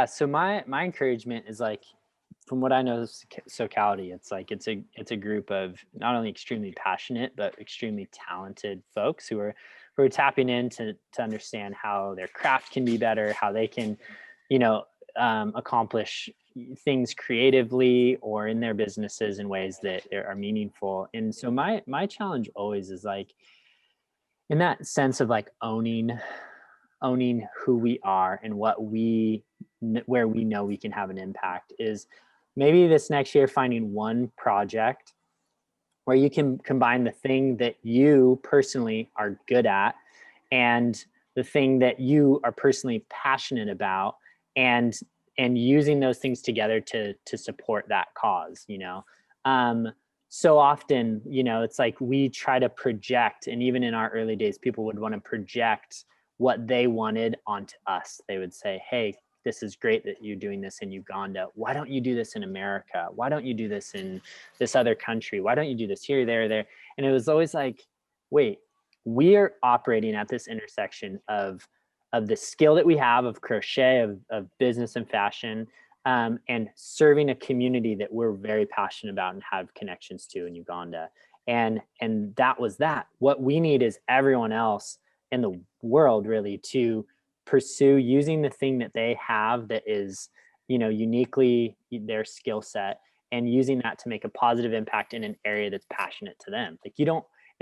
B: So my encouragement is like, from what I know of Socality, it's like it's a group of not only extremely passionate but extremely talented folks who are tapping in to understand how their craft can be better, how they can, accomplish things creatively or in their businesses in ways that are meaningful. And so my challenge always is like, in that sense of like owning who we are and where we know we can have an impact, is maybe this next year finding one project where you can combine the thing that you personally are good at and the thing that you are personally passionate about, and using those things together to support that cause. So often, it's like we try to project, and even in our early days, people would want to project what they wanted onto us. They would say, hey, this is great that you're doing this in Uganda. Why don't you do this in America? Why don't you do this in this other country? Why don't you do this here, there? And it was always like, wait, we are operating at this intersection of the skill that we have of crochet, of business and fashion, and serving a community that we're very passionate about and have connections to in Uganda. And that was that. What we need is everyone else in the world really to pursue using the thing that they have that is, uniquely their skill set, and using that to make a positive impact in an area that's passionate to them. Like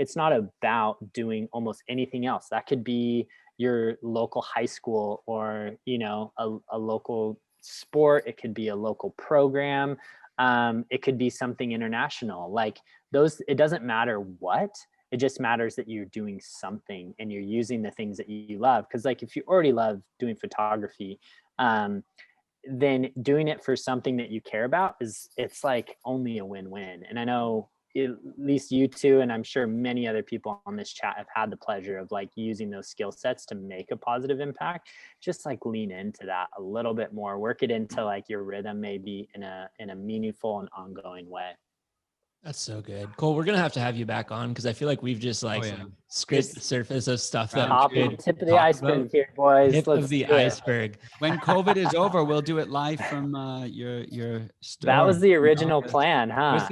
B: it's not about doing almost anything else. That could be your local high school, or, a local sport. It could be a local program. It could be something international. Like those, it doesn't matter what. It just matters that you're doing something and you're using the things that you love. Because like if you already love doing photography, then doing it for something that you care about it's like only a win-win. And I know at least you two, and I'm sure many other people on this chat, have had the pleasure of like using those skill sets to make a positive impact. Just like lean into that a little bit more, work it into like your rhythm, maybe in a
C: meaningful
B: and ongoing way.
C: That's so good. Kohl, we're going to have you back on, because I feel like we've just scraped the surface of stuff that
B: tip of the iceberg here, boys.
C: Tip of the iceberg.
A: When COVID is over, we'll do it live from your store.
B: That was the original plan, huh?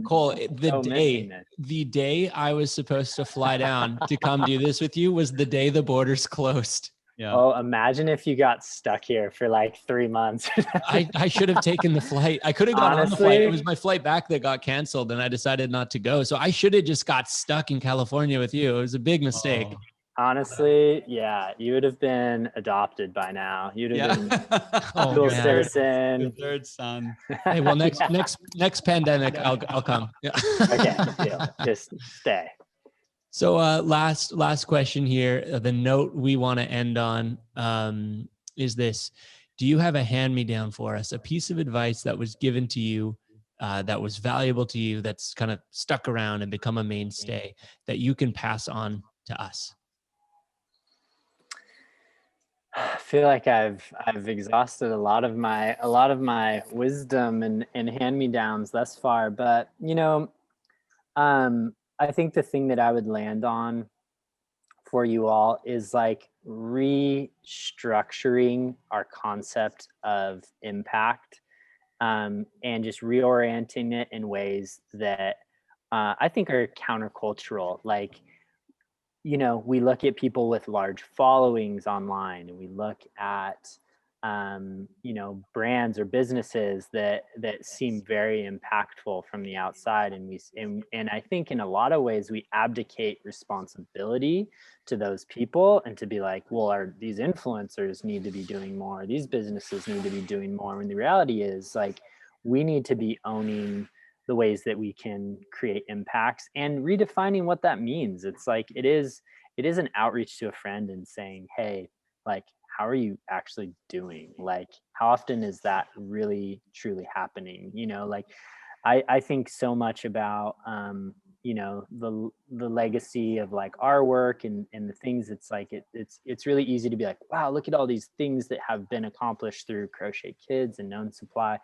C: Kohl, the day I was supposed to fly down to come do this with you was the day the borders closed.
A: Yeah.
B: Oh, imagine if you got stuck here for like 3 months.
C: I should have taken the flight. I could have gone on the flight. It
B: Honestly?
C: was my flight back that got canceled and I decided not to go. So I should have just got stuck in California with you. It was a big mistake.
A: Oh,
B: Honestly, yeah, you would have been adopted by now. You'd have been
C: Oh,
B: dual
C: man.
A: Your
B: citizen.
A: third son.
C: Hey, well, next pandemic, I'll come. Yeah.
B: Okay, deal. Just stay.
C: So last question here. The note we want to end on is this. Do you have a hand-me-down for us? A piece of advice that was given to you that was valuable to you, that's kind of stuck around and become a mainstay that you can pass on to us?
B: I feel like I've exhausted a lot of my wisdom and hand-me-downs thus far, but I think the thing that I would land on for you all is like restructuring our concept of impact, and just reorienting it in ways that I think are countercultural. Like, we look at people with large followings online, and we look at brands or businesses that seem very impactful from the outside, and I think in a lot of ways we abdicate responsibility to those people, and to be like, well, these influencers need to be doing more, these businesses need to be doing more, when the reality is like we need to be owning the ways that we can create impacts and redefining what that means. It's like it is an outreach to a friend and saying, hey, like, how are you actually doing? Like, how often is that really truly happening? Like I think so much about the legacy of like our work and the things. It's like it's really easy to be like, wow, look at all these things that have been accomplished through Crochet Kids and Known Supply.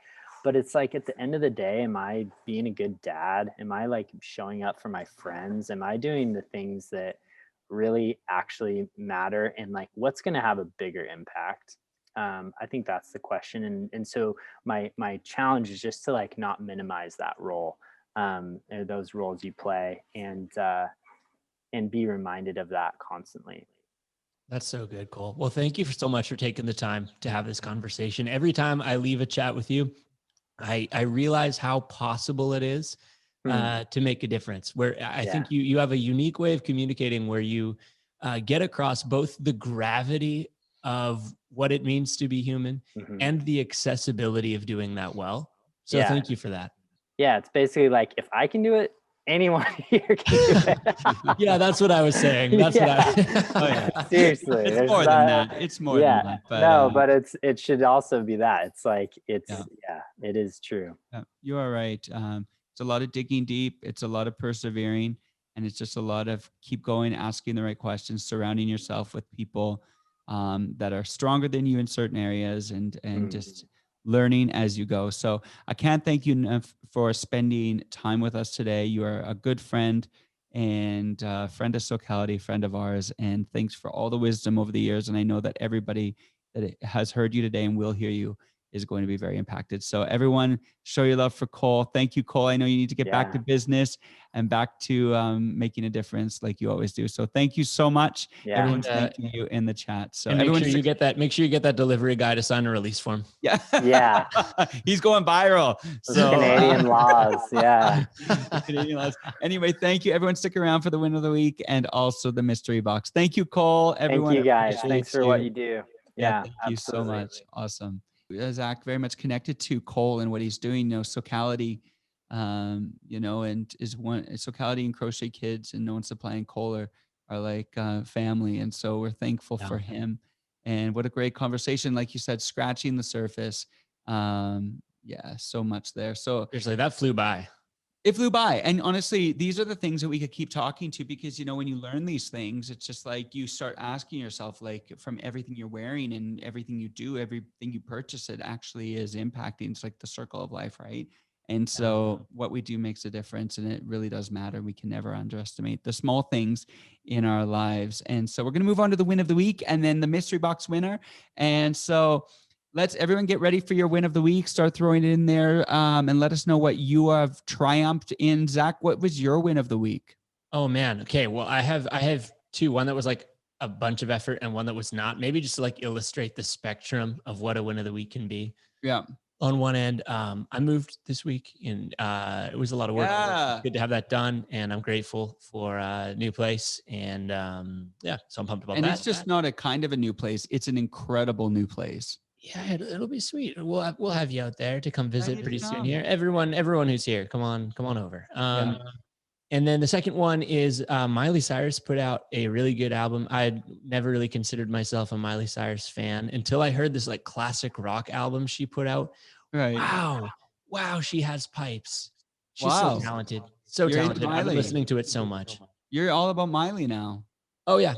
B: But it's like, at the end of the day, am I being a good dad? Am I like showing up for my friends? Am I doing the things that really actually matter? And like, what's going to have a bigger impact? I think that's the question. And so my challenge is just to like not minimize that role, or those roles you play, and be reminded of that constantly.
C: That's so good, Cole. Well, thank you so much for taking the time to have this conversation. Every time I leave a chat with you, I realize how possible it is to make a difference. Where I think you have a unique way of communicating, where you get across both the gravity of what it means to be human and the accessibility of doing that well. So thank you for that.
B: Yeah, it's basically like, if I can do it, anyone here can do it.
C: Yeah, that's what I was saying. That's what I.
B: Seriously,
A: it's more than that. It's more than that.
B: But but it should also be that. It's like it is true.
A: You are right. It's a lot of digging deep. It's a lot of persevering, and it's just a lot of keep going, asking the right questions, surrounding yourself with people that are stronger than you in certain areas, and just learning as you go. So I can't thank you enough for spending time with us today. You are a good friend, and friend of Socality, friend of ours, and thanks for all the wisdom over the years. And I know that everybody that has heard you today and will hear you is going to be very impacted. So everyone, show your love for Kohl. Thank you, Kohl. I know you need to get back to business and back to making a difference like you always do. So thank you so much.
B: Yeah.
A: Everyone's thanking you in the chat. So
C: and make sure you get that delivery guy to sign a release form.
A: Yeah.
B: Yeah.
A: He's going viral. So
B: Canadian laws. Yeah.
A: Canadian laws. Anyway, thank you. Everyone stick around for the win of the week and also the mystery box. Thank you, Kohl. Everyone.
B: Thank you guys. Thanks for what you do. Yeah.
A: Thank you so much. Awesome. Zach, very much connected to Kohl and what he's doing. Socality, and is one. Socality and Crochet Kids and Known Supply and Kohl are like family, and so we're thankful for him. And what a great conversation, like you said, scratching the surface. So much there. So
C: seriously, that flew by.
A: It flew by. And honestly, these are the things that we could keep talking to, because, when you learn these things, it's just like you start asking yourself, like, from everything you're wearing and everything you do, everything you purchase, it actually is impacting. It's like the circle of life, right? And so what we do makes a difference, and it really does matter. We can never underestimate the small things in our lives. And so we're going to move on to the win of the week and then the mystery box winner. And so let's everyone get ready for your win of the week. Start throwing it in there and let us know what you have triumphed in. Zach, what was your win of the week?
C: Oh man. Okay. Well, I have two. One that was like a bunch of effort and one that was not, maybe just to like illustrate the spectrum of what a win of the week can be.
A: Yeah.
C: On one end, I moved this week and it was a lot of work.
A: Yeah.
C: It's good to have that done. And I'm grateful for a new place. And yeah, so I'm pumped about
A: And
C: that.
A: it's just not a kind of a new place. It's an incredible new place.
C: Yeah, it'll be sweet. We'll have you out there to come visit
A: Ready
C: pretty
A: to
C: soon
A: come.
C: here. Everyone who's here, come on over. And then the second one is Miley Cyrus put out a really good album. I had never really considered myself a Miley Cyrus fan until I heard this like classic rock album she put out.
A: Right.
C: Wow, she has pipes. She's
A: Wow.
C: so talented. So
A: You're into
C: talented. I've been
A: Miley.
C: listening to it so much.
A: You're all about Miley now.
C: Oh yeah,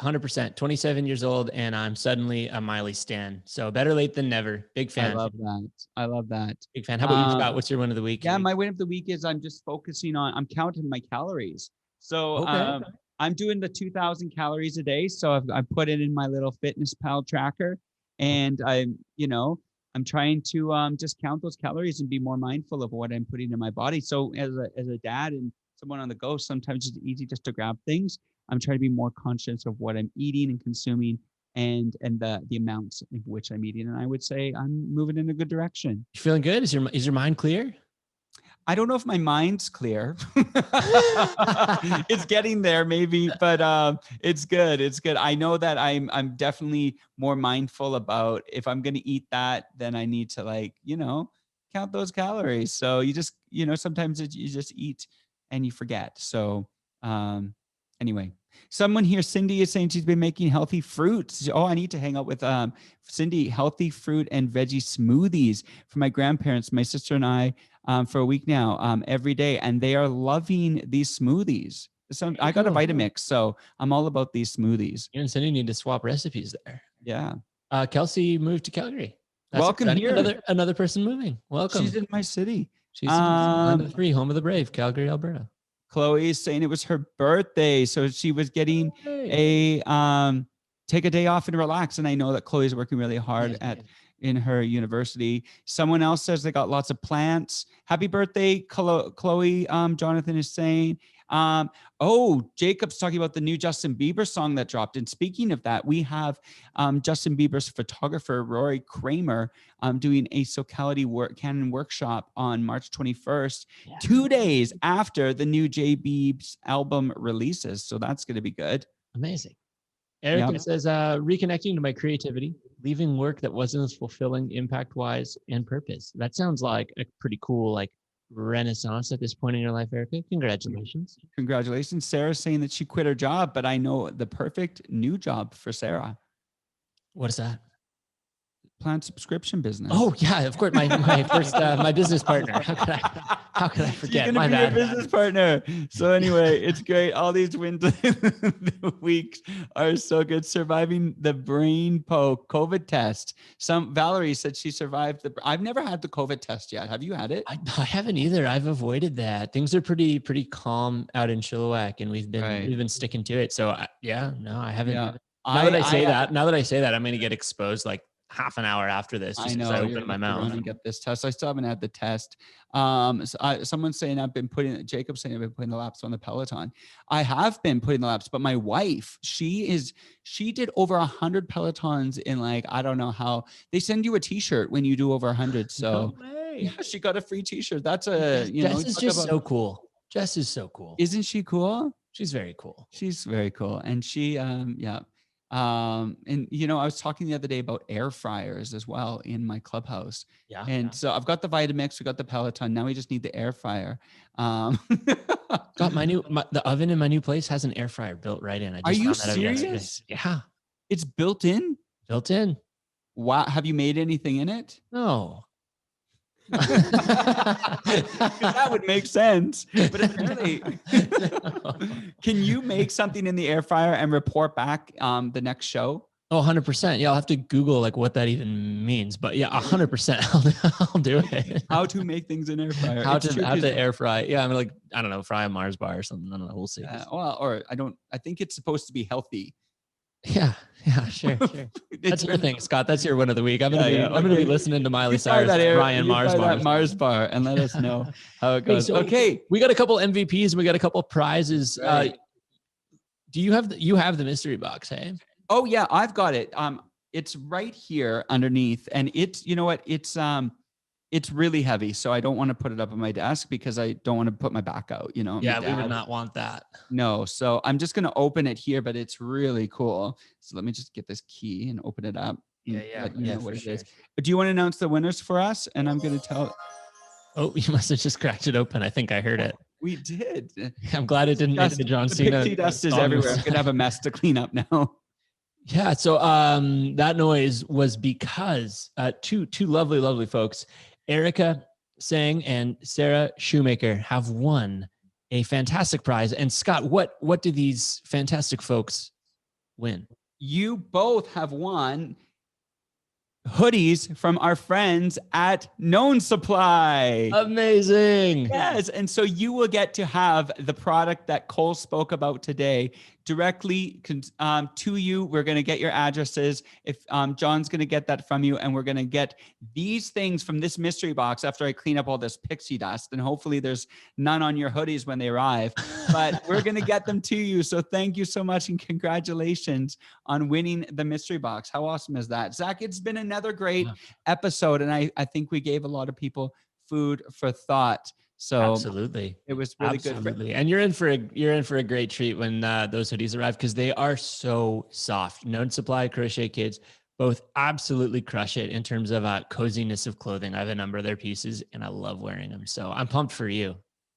C: 100%. 27 years old, and I'm suddenly a Miley stan. So better late than never. Big fan.
A: I love that.
C: Big fan. How about you, Scott? What's your win of the week?
A: Yeah, my win of the week is I'm just focusing on, I'm counting my calories. So I'm doing the 2,000 calories a day. So I put it in my little Fitness Pal tracker, and I'm trying to just count those calories and be more mindful of what I'm putting in my body. So as a dad and someone on the go, sometimes it's easy just to grab things. I'm trying to be more conscious of what I'm eating and consuming and the amounts in which I'm eating. And I would say I'm moving in a good direction.
C: You feeling good? Is your mind clear?
A: I don't know if my mind's clear. It's getting there maybe, but it's good. It's good. I know that I'm definitely more mindful about if I'm going to eat that, then I need to count those calories. So you just, sometimes you just eat and you forget. So, anyway, someone here, Cindy, is saying she's been making healthy fruits. Oh, I need to hang out with Cindy. Healthy fruit and veggie smoothies for my grandparents, my sister and I, for a week now, every day. And they are loving these smoothies. So I got a Vitamix, so I'm all about these smoothies.
C: You and Cindy need to swap recipes there.
A: Yeah.
C: Kelsey moved to Calgary. That's
A: welcome
C: exciting.
A: here.
C: Another person moving. Welcome.
A: She's in my city.
C: She's in land of the free, home of the brave, Calgary, Alberta.
A: Chloe is saying it was her birthday, so she was getting a take a day off and relax. And I know that Chloe's working really hard in her university. Someone else says they got lots of plants. Happy birthday, Chloe. Jonathan is saying. Jacob's talking about the new Justin Bieber song that dropped. And speaking of that, we have Justin Bieber's photographer, Rory Kramer, doing a Socality Canon workshop on March 21st, 2 days after the new J Biebs album releases. So that's going to be good.
C: Amazing. Erica says, reconnecting to my creativity, leaving work that wasn't as fulfilling impact-wise and purpose. That sounds like a pretty cool, renaissance at this point in your life, Erica. Congratulations.
A: Congratulations. Sarah's saying that she quit her job, but I know the perfect new job for Sarah.
C: What is that?
A: Plant subscription business.
C: Oh yeah, of course. My first my business partner. How could I forget?
A: You're gonna be your business partner. So anyway, it's great. All these wins weeks are so good. Surviving the brain poke COVID test. Valerie said she survived I've never had the COVID test yet. Have you had it?
C: I haven't either. I've avoided that. Things are pretty calm out in Chilliwack, and we've been sticking to it. So I haven't. Yeah. Now that I say that, I'm going to get exposed half an hour after this. Just I know. I opened my mouth.
A: And get this test. I still haven't had the test. Someone's saying Jacob's saying I've been putting the laps on the Peloton. I have been putting the laps, but my wife, she did over 100 Pelotons in I don't know how. They send you a t-shirt when you do over 100. So she got a free t-shirt. That's
C: Jess is just so cool. Jess is so cool.
A: Isn't she cool?
C: She's very cool.
A: She's very cool. And she, I was talking the other day about air fryers as well in my clubhouse. Yeah. And so I've got the Vitamix, we got the Peloton. Now we just need the air fryer.
C: Got the oven in my new place has an air fryer built right in.
A: Are you serious?
C: Yeah.
A: It's built in?
C: Built in.
A: Wow. Have you made anything in it?
C: No.
A: That would make sense. But apparently, can you make something in the air fryer and report back the next show?
C: Oh, 100%. Yeah, I'll have to Google what that even means. But yeah, 100%. I'll do it.
A: How to make things in air fryer.
C: How to air fry. Yeah, I don't know, fry a Mars bar or something. I don't know. We'll see.
A: I think it's supposed to be healthy.
C: Yeah, sure. That's your thing, Scott. That's your win of the week. I'm gonna be listening to Miley Cyrus, Ryan
A: Mars bar, and let us know how it goes.
C: Okay, we got a couple MVPs and we got a couple prizes.
A: Right.
C: Do you have the mystery box? Hey.
A: Oh yeah, I've got it. It's right here underneath, and it's, you know what? It's really heavy, so I don't want to put it up on my desk because I don't want to put my back out. You know.
C: Yeah, we would not want that.
A: No, so I'm just gonna open it here, but it's really cool. So let me just get this key and open it up.
C: Yeah,
A: know what it is. Do you want to announce the winners for us? And I'm gonna tell.
C: Oh, you must have just cracked it open. I think I heard it.
A: We did.
C: I'm glad it didn't make the John Cena.
A: Pixie dust is everywhere. I'm gonna have a mess to clean up now.
C: Yeah. So that noise was because two lovely folks, Erica Sang and Sarah Shoemaker, have won a fantastic prize. And Scott, what do these fantastic folks win?
A: You both have won hoodies from our friends at Known Supply.
C: Amazing.
A: Yes. And so you will get to have the product that Kohl spoke about today directly to you. We're going to get your addresses. If John's going to get that from you, and we're going to get these things from this mystery box after I clean up all this pixie dust, and hopefully there's none on your hoodies when they arrive, but we're going to get them to you. So thank you so much. And congratulations on winning the mystery box. How awesome is that? Zach, it's been another great episode. And I think we gave a lot of people food for thought. So
C: absolutely,
A: it was really
C: good.
A: good.
C: And you're in for a great treat when those hoodies arrive, because they are so soft. Known Supply, Crochet Kids, both absolutely crush it in terms of coziness of clothing. I have a number of their pieces and I love wearing them. So I'm pumped for you.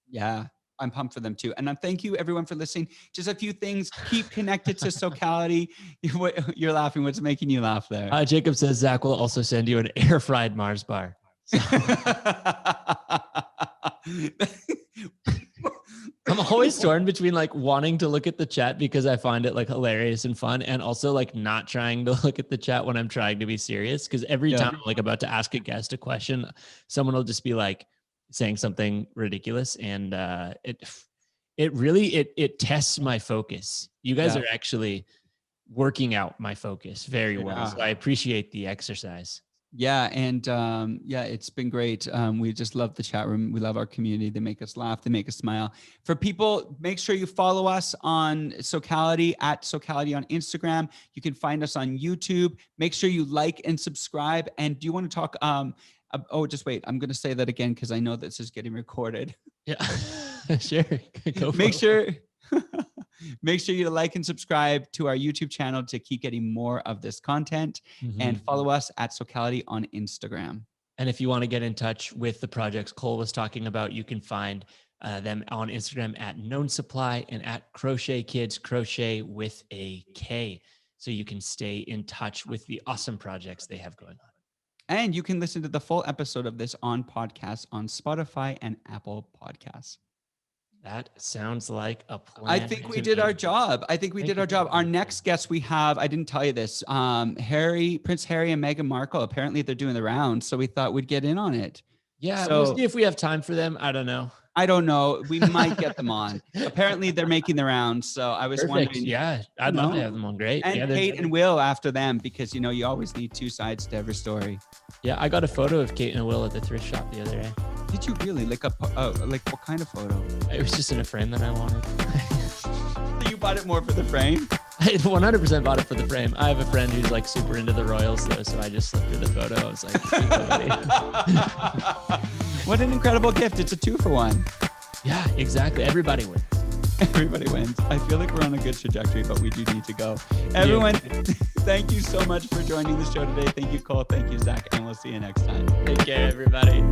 A: Yeah, I'm pumped for them too. And thank you everyone for listening. Just a few things. Keep connected to Socality. You're laughing. What's making you laugh there?
C: Jacob says Zach will also send you an air fried Mars bar. I'm always torn between like wanting to look at the chat because I find it like hilarious and fun, and also like not trying to look at the chat when I'm trying to be serious. Because every time I'm like about to ask a guest a question, someone will just be like saying something ridiculous, and it really tests my focus. You guys are actually working out my focus very well. So I appreciate the exercise.
A: Yeah. And it's been great. We just love the chat room. We love our community. They make us laugh. They make us smile. For people, make sure you follow us on Socality, at Socality on Instagram. You can find us on YouTube. Make sure you like and subscribe. And do you want to talk? Just wait. I'm going to say that again because I know this is getting recorded.
C: Yeah, sure.
A: Make sure you like and subscribe to our YouTube channel to keep getting more of this content, and follow us at Socality on Instagram.
C: And if you want to get in touch with the projects Kohl was talking about, you can find them on Instagram at Known Supply and at Crochet Kids, crochet with a K. So you can stay in touch with the awesome projects they have going on.
A: And you can listen to the full episode of this on podcast on Spotify and Apple Podcasts.
C: That sounds like a plan.
A: I think we did our job. Our next guest we have, I didn't tell you this, Prince Harry and Meghan Markle. Apparently they're doing the rounds, so we thought we'd get in on it.
C: Yeah, so, we'll see if we have time for them. I don't know. We might get them on. Apparently they're making the rounds, so I was wondering. Yeah, I'd love to have them on. Great.
A: And Kate and Will after them, because you always need two sides to every story.
C: Yeah, I got a photo of Kate and Will at the thrift shop the other day.
A: Did you really? Like what kind of photo?
C: It was just in a frame that I wanted.
A: You bought it more for the frame?
C: I 100% bought it for the frame. I have a friend who's like super into the Royals though, so I just slipped her the photo. I was like,
A: what an incredible gift. It's a 2-for-1.
C: Yeah, exactly. Everybody wins.
A: Everybody wins. I feel like we're on a good trajectory, but we do need to go. Everyone, thank you so much for joining the show today. Thank you, Kohl. Thank you, Zach. And we'll see you next time.
C: Take care, everybody.